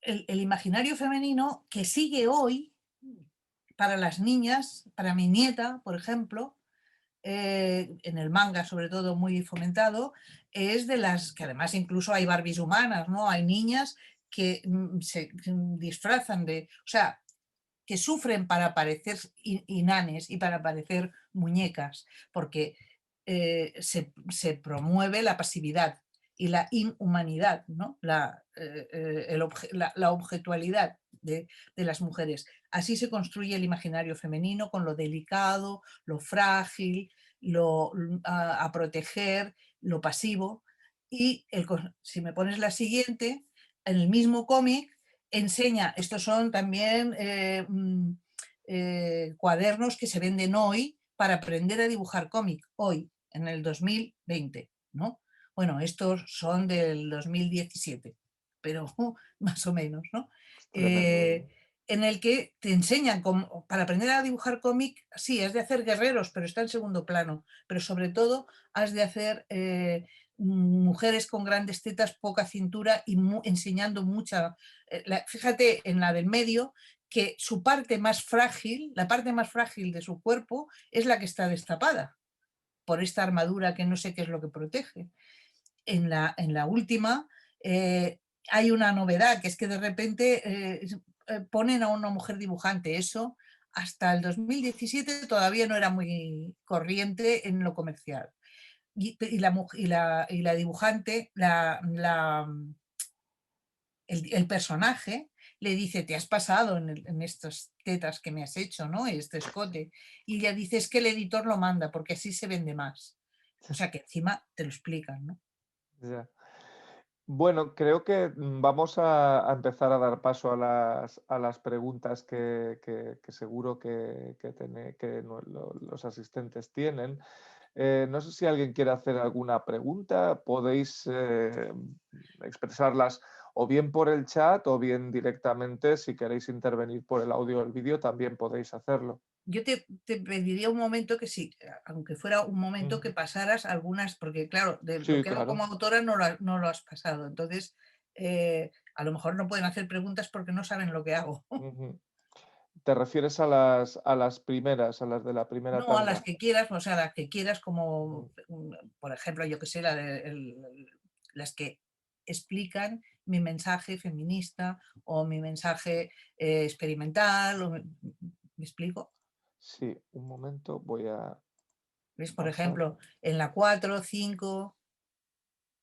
el imaginario femenino que sigue hoy para las niñas, para mi nieta, por ejemplo, en el manga sobre todo muy fomentado, es de las que además incluso hay Barbies humanas, ¿no? Hay niñas que se disfrazan de, o sea, que sufren para parecer inanes y para parecer muñecas, porque se promueve la pasividad y la inhumanidad, ¿no? La objetualidad de las mujeres. Así se construye el imaginario femenino, con lo delicado, lo frágil, a proteger, lo pasivo. Y si me pones la siguiente, en el mismo cómic enseña, estos son también cuadernos que se venden hoy para aprender a dibujar cómic, hoy, en el 2020, ¿no? Bueno, estos son del 2017, pero más o menos, ¿no? Es tremendo. Eh, en el que te enseñan para aprender a dibujar cómic, sí, has de hacer guerreros, pero está en segundo plano, pero sobre todo has de hacer mujeres con grandes tetas, poca cintura y enseñando mucha. Fíjate en la del medio, que su parte más frágil, la parte más frágil de su cuerpo, es la que está destapada por esta armadura que no sé qué es lo que protege. En la última hay una novedad, que es que de repente ponen a una mujer dibujante. Eso hasta el 2017 todavía no era muy corriente en lo comercial. Y la dibujante, el personaje, le dice, te has pasado en estas tetas que me has hecho, ¿no? Este escote. Y ella dice, es que el editor lo manda porque así se vende más. O sea que encima te lo explican, ¿no? Ya. Bueno, creo que vamos a empezar a dar paso a las preguntas que seguro que los asistentes tienen. No sé si alguien quiere hacer alguna pregunta, podéis expresarlas o bien por el chat o bien directamente, si queréis intervenir por el audio o el vídeo, también podéis hacerlo. Yo te pediría un momento que sí, aunque fuera un momento que Ujú. pasaras algunas, porque claro, de lo Sí, que hago como claro. autora no lo has pasado. Entonces, a lo mejor no pueden hacer preguntas porque no saben lo que hago. Ujú. ¿Te refieres a las primeras, a las de la primera No, a las tanda? que quieras, o sea, las que quieras como, Ujú, por ejemplo, yo que sé, las que explican mi mensaje feminista o mi mensaje experimental. ¿Me explico? sí, un momento, voy a ¿Ves? Por pasar. ejemplo, en la 4 5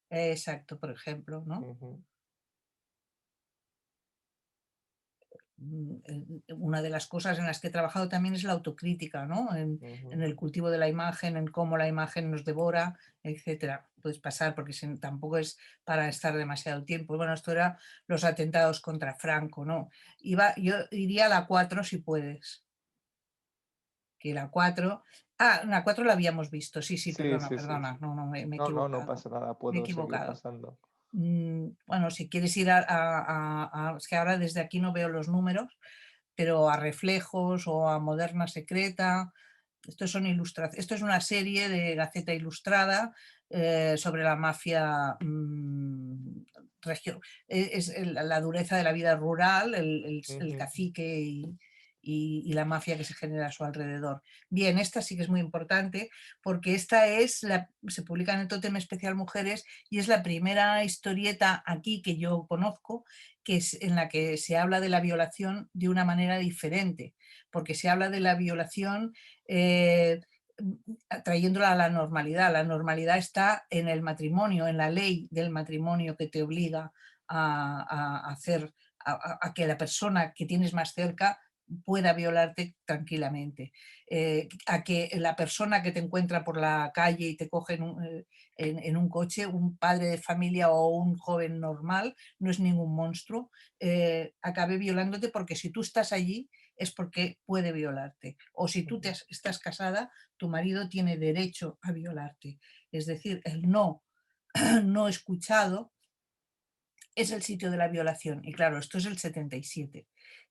exacto, por ejemplo, ¿no? Ujú, Una de las cosas en las que he trabajado también es la autocrítica, ¿no? En ujú. el cultivo de la imagen, en cómo la imagen nos devora, etcétera. Puedes pasar porque tampoco es para estar demasiado tiempo. Bueno, esto era los atentados contra Franco, ¿no? Yo iría a la 4 si puedes. Que la 4 la 4 la habíamos visto. Sí, sí, Sí, perdona, sí, sí, sí. perdona. No, no, me he No, no, no equivocado. pasa nada, Me he puedo seguir equivocado. pasando. Bueno, si quieres ir es que ahora desde aquí no veo los números, pero a Reflejos o a Moderna Secreta. Esto es una serie de Gaceta Ilustrada sobre la mafia la dureza de la vida rural, el Ujú, cacique y la mafia que se genera a su alrededor. Bien, esta sí que es muy importante porque se publica en el Tótem Especial Mujeres y es la primera historieta aquí que yo conozco que es en la que se habla de la violación de una manera diferente, porque se habla de la violación eh, trayéndola a la normalidad. La normalidad está en el matrimonio, en la ley del matrimonio que te obliga a hacer a que la persona que tienes más cerca pueda violarte tranquilamente, a que la persona que te encuentra por la calle y te coge en un coche, un padre de familia o un joven normal, no es ningún monstruo, acabe violándote porque si tú estás allí es porque puede violarte. O si tú ujú, estás casada, tu marido tiene derecho a violarte. Es decir, el no, no escuchado es el sitio de la violación. Y claro, esto es el 77.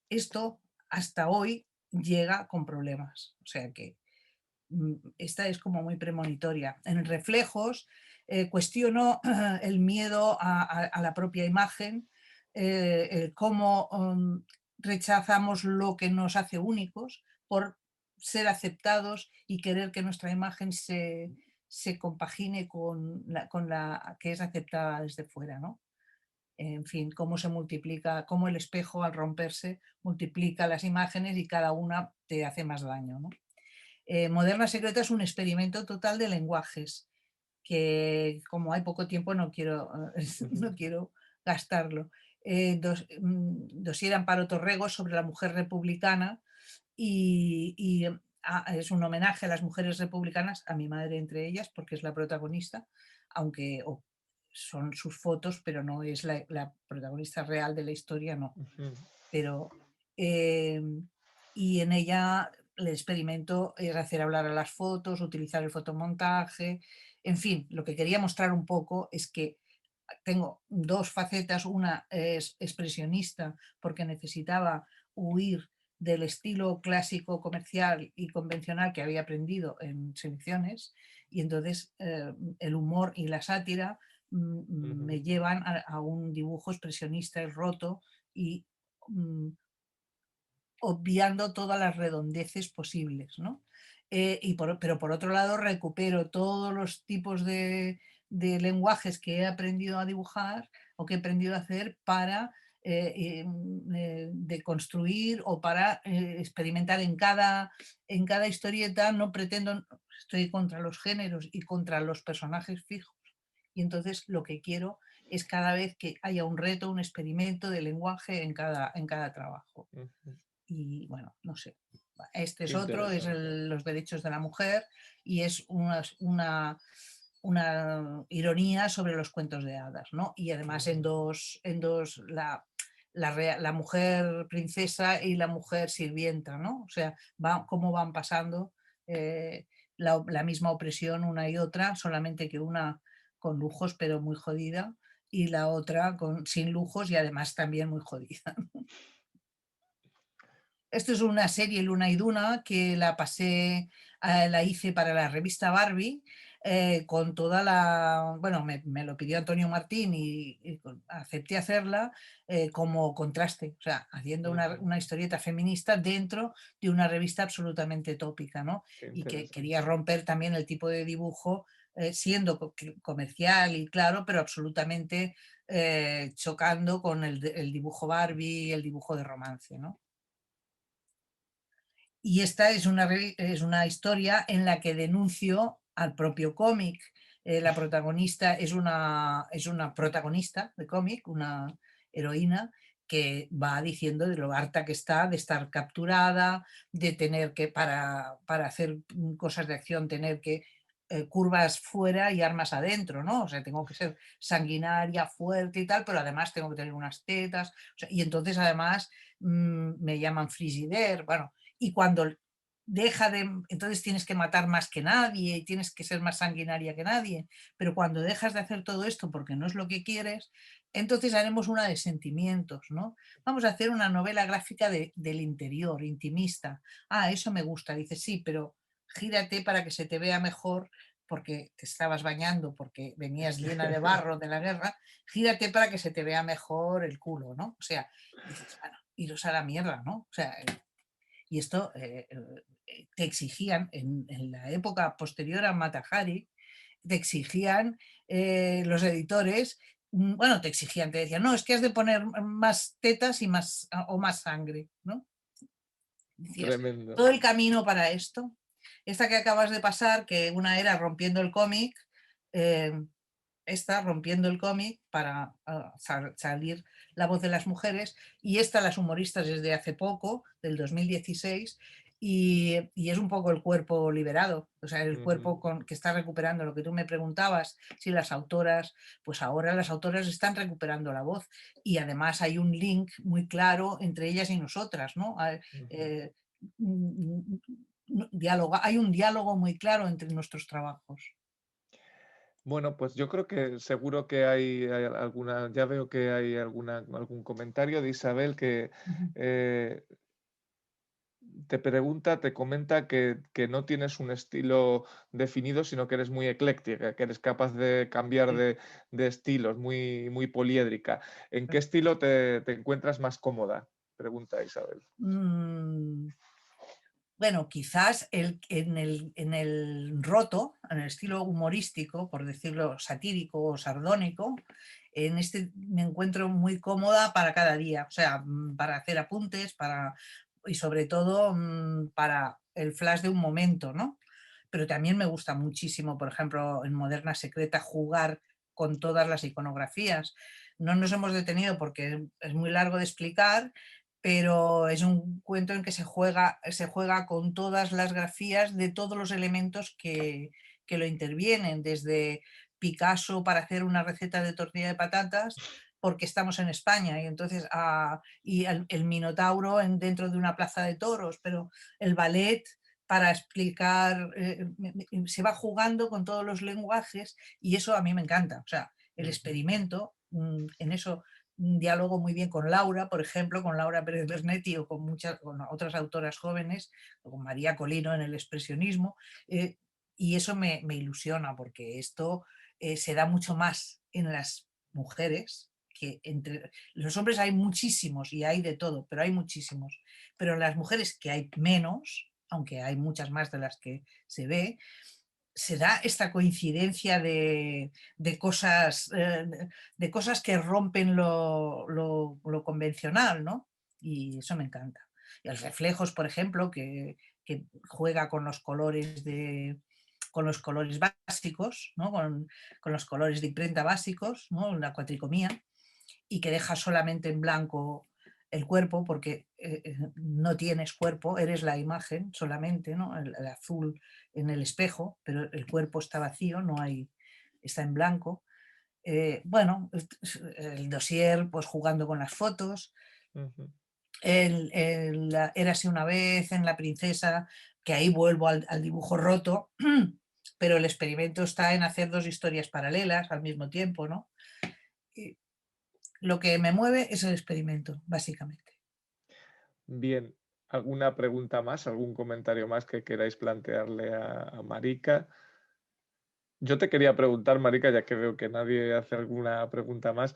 Esto hasta hoy llega con problemas. O sea que esta es como muy premonitoria. En Reflejos cuestiono el miedo a la propia imagen, cómo rechazamos lo que nos hace únicos por ser aceptados y querer que nuestra imagen se compagine con la que es aceptada desde fuera, ¿no? En fin, cómo se multiplica, cómo el espejo al romperse multiplica las imágenes y cada una te hace más daño, ¿no? Moderna Secreta es un experimento total de lenguajes que como hay poco tiempo no quiero, ujú, no quiero gastarlo. Dosier Amparo Torrego sobre la mujer republicana y es un homenaje a las mujeres republicanas, a mi madre entre ellas, porque es la protagonista, aunque son sus fotos, pero no es la protagonista real de la historia, no. ujú, Pero, eh, y en ella el experimento es hacer hablar a las fotos, utilizar el fotomontaje, en fin, lo que quería mostrar un poco es que tengo dos facetas, una es expresionista porque necesitaba huir del estilo clásico comercial y convencional que había aprendido en selecciones y entonces el humor y la sátira me ujú, llevan a un dibujo expresionista y roto y mm, obviando todas las redondeces posibles, ¿no? Pero por otro lado recupero todos los tipos de lenguajes que he aprendido a dibujar o que he aprendido a hacer para deconstruir o para experimentar en cada historieta. No pretendo, estoy contra los géneros y contra los personajes fijos. Y entonces lo que quiero es cada vez que haya un reto, un experimento de lenguaje en cada trabajo. Ujú. Y bueno, no sé. Este Qué es otro, es interesante. los derechos de la mujer y es una ironía sobre los cuentos de hadas, ¿no? Y además Ujú. en dos la mujer princesa y la mujer sirvienta, ¿no? O sea, cómo van pasando la misma opresión una y otra, solamente que una con lujos pero muy jodida y la otra sin lujos y además también muy jodida. Esto es una serie Luna y Duna que la pasé, la hice para la revista Barbie, con toda la, bueno, me lo pidió Antonio Martín y acepté hacerla como contraste, o sea, haciendo Ujú. una historieta feminista dentro de una revista absolutamente tópica, ¿no? Qué Y que quería interesante. romper también el tipo de dibujo, siendo comercial y claro, pero absolutamente chocando con el dibujo Barbie y el dibujo de romance, ¿no? Y esta es una historia en la que denuncio al propio cómic. La protagonista es una protagonista de cómic, una heroína que va diciendo de lo harta que está de estar capturada, de tener que, para hacer cosas de acción, tener que curvas fuera y armas adentro, ¿no? O sea, tengo que ser sanguinaria, fuerte y tal, pero además tengo que tener unas tetas. O sea, y entonces además me llaman frigider, bueno, y cuando entonces tienes que matar más que nadie y tienes que ser más sanguinaria que nadie, pero cuando dejas de hacer todo esto porque no es lo que quieres, entonces haremos una de sentimientos, ¿no? Vamos a hacer una novela gráfica del interior, intimista. Ah, eso me gusta, dice, sí, pero gírate para que se te vea mejor porque te estabas bañando, porque venías llena de barro de la guerra, gírate para que se te vea mejor el culo, ¿no? O sea, dices, bueno, iros a la mierda, ¿no? O sea, y esto te exigían, en la época posterior a Mata Hari, te exigían los editores, bueno, te exigían, te decían, no, es que has de poner más tetas y más, o más sangre, ¿no? Decías, Tremendo. todo el camino para esto. Esta que acabas de pasar, que una era rompiendo el cómic, eh, esta rompiendo el cómic para salir la voz de las mujeres, y esta las humoristas desde hace poco, del 2016, y es un poco el cuerpo liberado, o sea, el Ujú. cuerpo que está recuperando lo que tú me preguntabas, si las autoras, pues ahora las autoras están recuperando la voz y además hay un link muy claro entre ellas y nosotras, ¿no? Ujú. Eh, hay un diálogo muy claro entre nuestros trabajos. Bueno, pues yo creo que seguro que hay alguna, ya veo que hay algún comentario de Isabel que eh, te pregunta, te comenta que no tienes un estilo definido, sino que eres muy ecléctica, que eres capaz de cambiar Sí. de estilos, muy poliédrica. ¿En qué estilo te encuentras más cómoda? Pregunta Isabel. Mm, bueno, quizás en el roto, en el estilo humorístico, por decirlo satírico o sardónico, en este me encuentro muy cómoda para cada día, o sea, para hacer apuntes, y sobre todo para el flash de un momento, ¿no? Pero también me gusta muchísimo, por ejemplo, en Moderna Secreta, jugar con todas las iconografías. No nos hemos detenido porque es muy largo de explicar, pero es un cuento en que se juega con todas las grafías de todos los elementos que lo intervienen, desde Picasso para hacer una receta de tortilla de patatas, porque estamos en España, y entonces y el Minotauro dentro de una plaza de toros, pero el ballet para explicar, se va jugando con todos los lenguajes y eso a mí me encanta. O sea, el Ujú. experimento, en eso diálogo muy bien con Laura, por ejemplo, con Laura Pérez Bernetti o con otras autoras jóvenes, o con María Colino en el expresionismo, y eso me ilusiona porque esto se da mucho más en las mujeres que entre los hombres hay muchísimos y hay de todo, pero hay muchísimos, pero en las mujeres que hay menos, aunque hay muchas más de las que se ve, se da esta coincidencia de cosas que rompen lo convencional, ¿no? Y eso me encanta. Y los reflejos, por ejemplo, que juega con los colores con los colores básicos, ¿no? Con los colores de imprenta básicos, ¿no? La cuatricomía, y que deja solamente en blanco el cuerpo, porque no tienes cuerpo, eres la imagen solamente, ¿no? El azul en el espejo, pero el cuerpo está vacío, no hay, está en blanco. Bueno, el dossier, pues jugando con las fotos, Ujú. Érase una vez en La princesa, que ahí vuelvo al dibujo roto, pero el experimento está en hacer dos historias paralelas al mismo tiempo, ¿no? Y lo que me mueve es el experimento, básicamente. Bien, ¿alguna pregunta más, algún comentario más que queráis plantearle a Marika? Yo te quería preguntar, Marika, ya que veo que nadie hace alguna pregunta más,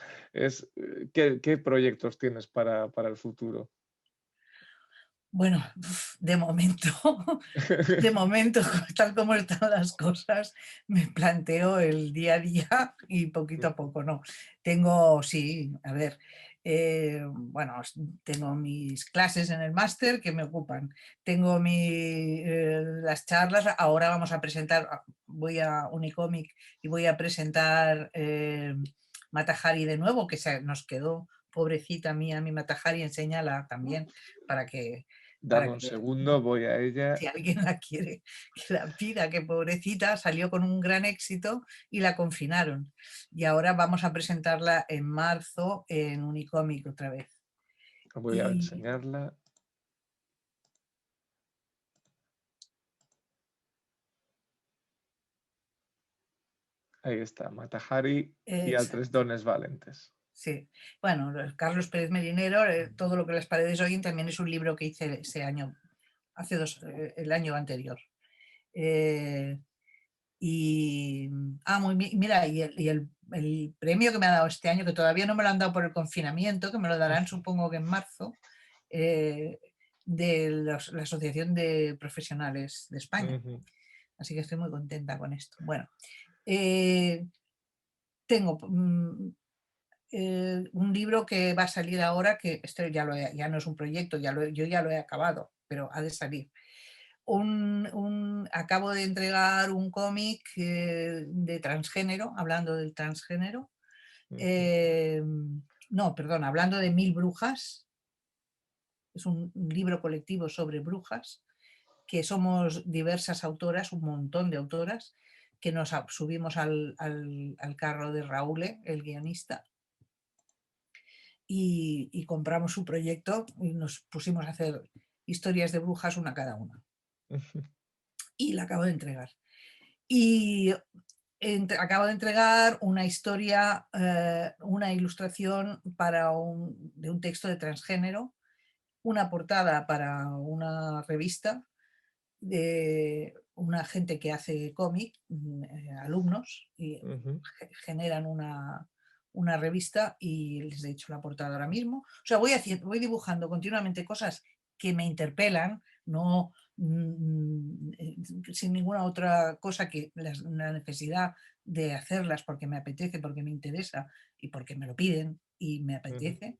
¿qué proyectos tienes para el futuro? Bueno, de momento, de momento, tal como están las cosas, me planteo el día a día y poquito a Ujú, poco, ¿no? Tengo, sí, a ver, bueno, tengo mis clases en el máster que me ocupan, tengo las charlas, ahora vamos a presentar, voy a Unicomic y voy a presentar Mata Hari de nuevo, que nos quedó, pobrecita mía, mi Mata Hari, enséñala también para que dame un que segundo, voy a ella. si alguien la quiere, que la pida, que pobrecita salió con un gran éxito y la confinaron. Y ahora vamos a presentarla en marzo en Unicomic otra vez. Voy a Y enseñarla. Ahí está, Mata Hari y Altres exacto, dones valentes. sí. Bueno, Carlos Pérez Merinero, Todo lo que las paredes oyen, también es un libro que hice ese año, el año anterior. Eh, Y, mira, el premio que me ha dado este año, que todavía no me lo han dado por el confinamiento, que me lo darán supongo que en marzo, eh, de la Asociación de Profesionales de España. Ujú, Así que estoy muy contenta con esto. Bueno, eh, tengo un libro que va a salir ahora, que esto ya no es un proyecto, yo ya lo he acabado, pero ha de salir. Acabo de entregar un cómic de transgénero, hablando del transgénero. ujú. eh, no, perdón, hablando de 1000 brujas. Es un libro colectivo sobre brujas, que somos diversas autoras, un montón de autoras, que nos subimos al carro de Raúl, el guionista, y compramos su proyecto y nos pusimos a hacer historias de brujas una cada una. Y la acabo de entregar. Y acabo de entregar una historia, una ilustración de un texto de transgénero, una portada para una revista de una gente que hace cómic, alumnos, y Ujú, generan una revista y les he hecho la portada ahora mismo. O sea, voy dibujando continuamente cosas que me interpelan, no sin ninguna otra cosa que la necesidad de hacerlas porque me apetece, porque me interesa y porque me lo piden y me ujú, apetece.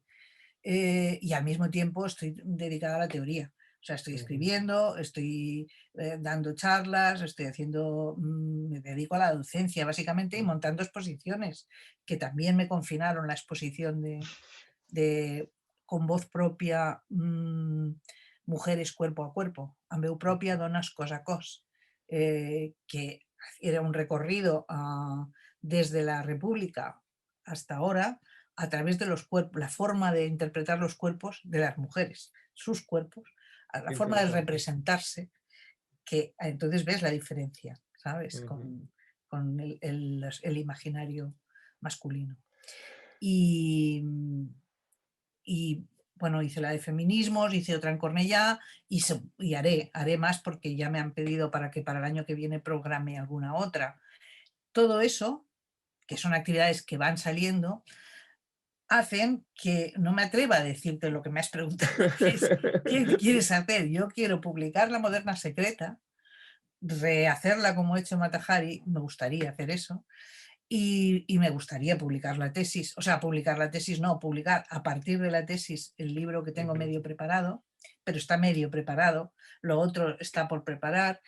Y al mismo tiempo estoy dedicada a la teoría. O sea, estoy ujú, escribiendo, estoy dando charlas, me dedico a la docencia básicamente y ujú. montando exposiciones, que también me confinaron la exposición de con voz propia, mujeres cuerpo a cuerpo, amb veu pròpia, dones cos a cos, que era un recorrido desde la República hasta ahora a través de los cuerpos, la forma de interpretar los cuerpos de las mujeres, sus cuerpos, la Qué forma de interesante. representarse, que entonces ves la diferencia, ¿sabes? Ujú. Con el imaginario masculino. Y, y, bueno, hice la de feminismos, hice otra en Cornellá y haré más porque ya me han pedido para que para el año que viene programe alguna otra. Todo eso, que son actividades que van saliendo, hacen que no me atreva a decirte lo que me has preguntado, que es, ¿qué quieres hacer? Yo quiero publicar La Moderna Secreta, rehacerla como he hecho Mata Hari, me gustaría hacer eso, y me gustaría publicar la tesis, o sea, publicar la tesis, no, publicar a partir de la tesis el libro que tengo Ujú, medio preparado, pero está medio preparado, lo otro está por preparar,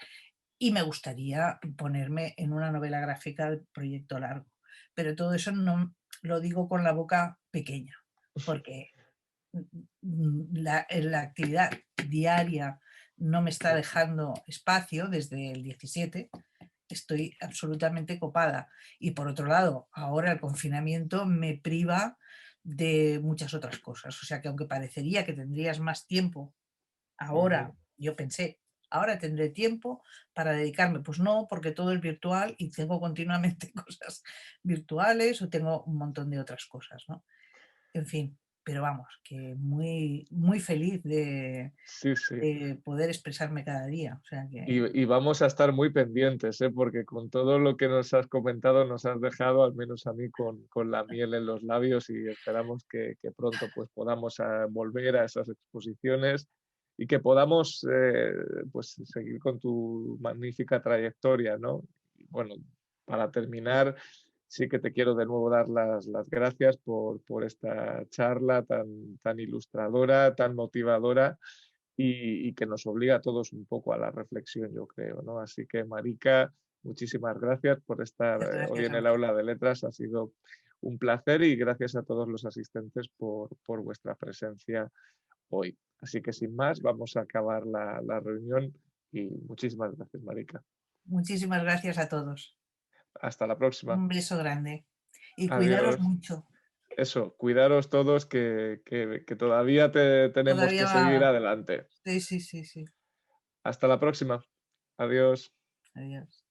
y me gustaría ponerme en una novela gráfica del proyecto largo. Pero todo eso no lo digo con la boca pequeña, porque la actividad diaria no me está dejando espacio desde el 17, estoy absolutamente copada. Y por otro lado, ahora el confinamiento me priva de muchas otras cosas. O sea que aunque parecería que tendrías más tiempo, ahora Ujú. yo pensé, ahora tendré tiempo para dedicarme. Pues no, porque todo es virtual y tengo continuamente cosas virtuales o tengo un montón de otras cosas, ¿no? En fin, pero vamos, que muy, muy feliz Sí, sí. de poder expresarme cada día. O sea que, Y vamos a estar muy pendientes, ¿eh? Porque con todo lo que nos has comentado nos has dejado, al menos a mí, con la miel en los labios y esperamos que pronto pues, podamos volver a esas exposiciones y que podamos pues, seguir con tu magnífica trayectoria, ¿no? Y bueno, para terminar, sí que te quiero de nuevo dar las gracias por esta charla tan ilustradora, tan motivadora y que nos obliga a todos un poco a la reflexión, yo creo, ¿no? Así que, Marica, muchísimas gracias por estar hoy gracias en a el aula de letras. Ha sido un placer y gracias a todos los asistentes por vuestra presencia hoy. Así que, sin más, vamos a acabar la reunión y muchísimas gracias, Marica. muchísimas gracias a todos. Hasta la próxima. Un beso grande y cuidaros Adiós. mucho. Eso, cuidaros todos que todavía tenemos Todavía que seguir va. adelante. Sí, sí, sí, sí. Hasta la próxima. Adiós. Adiós.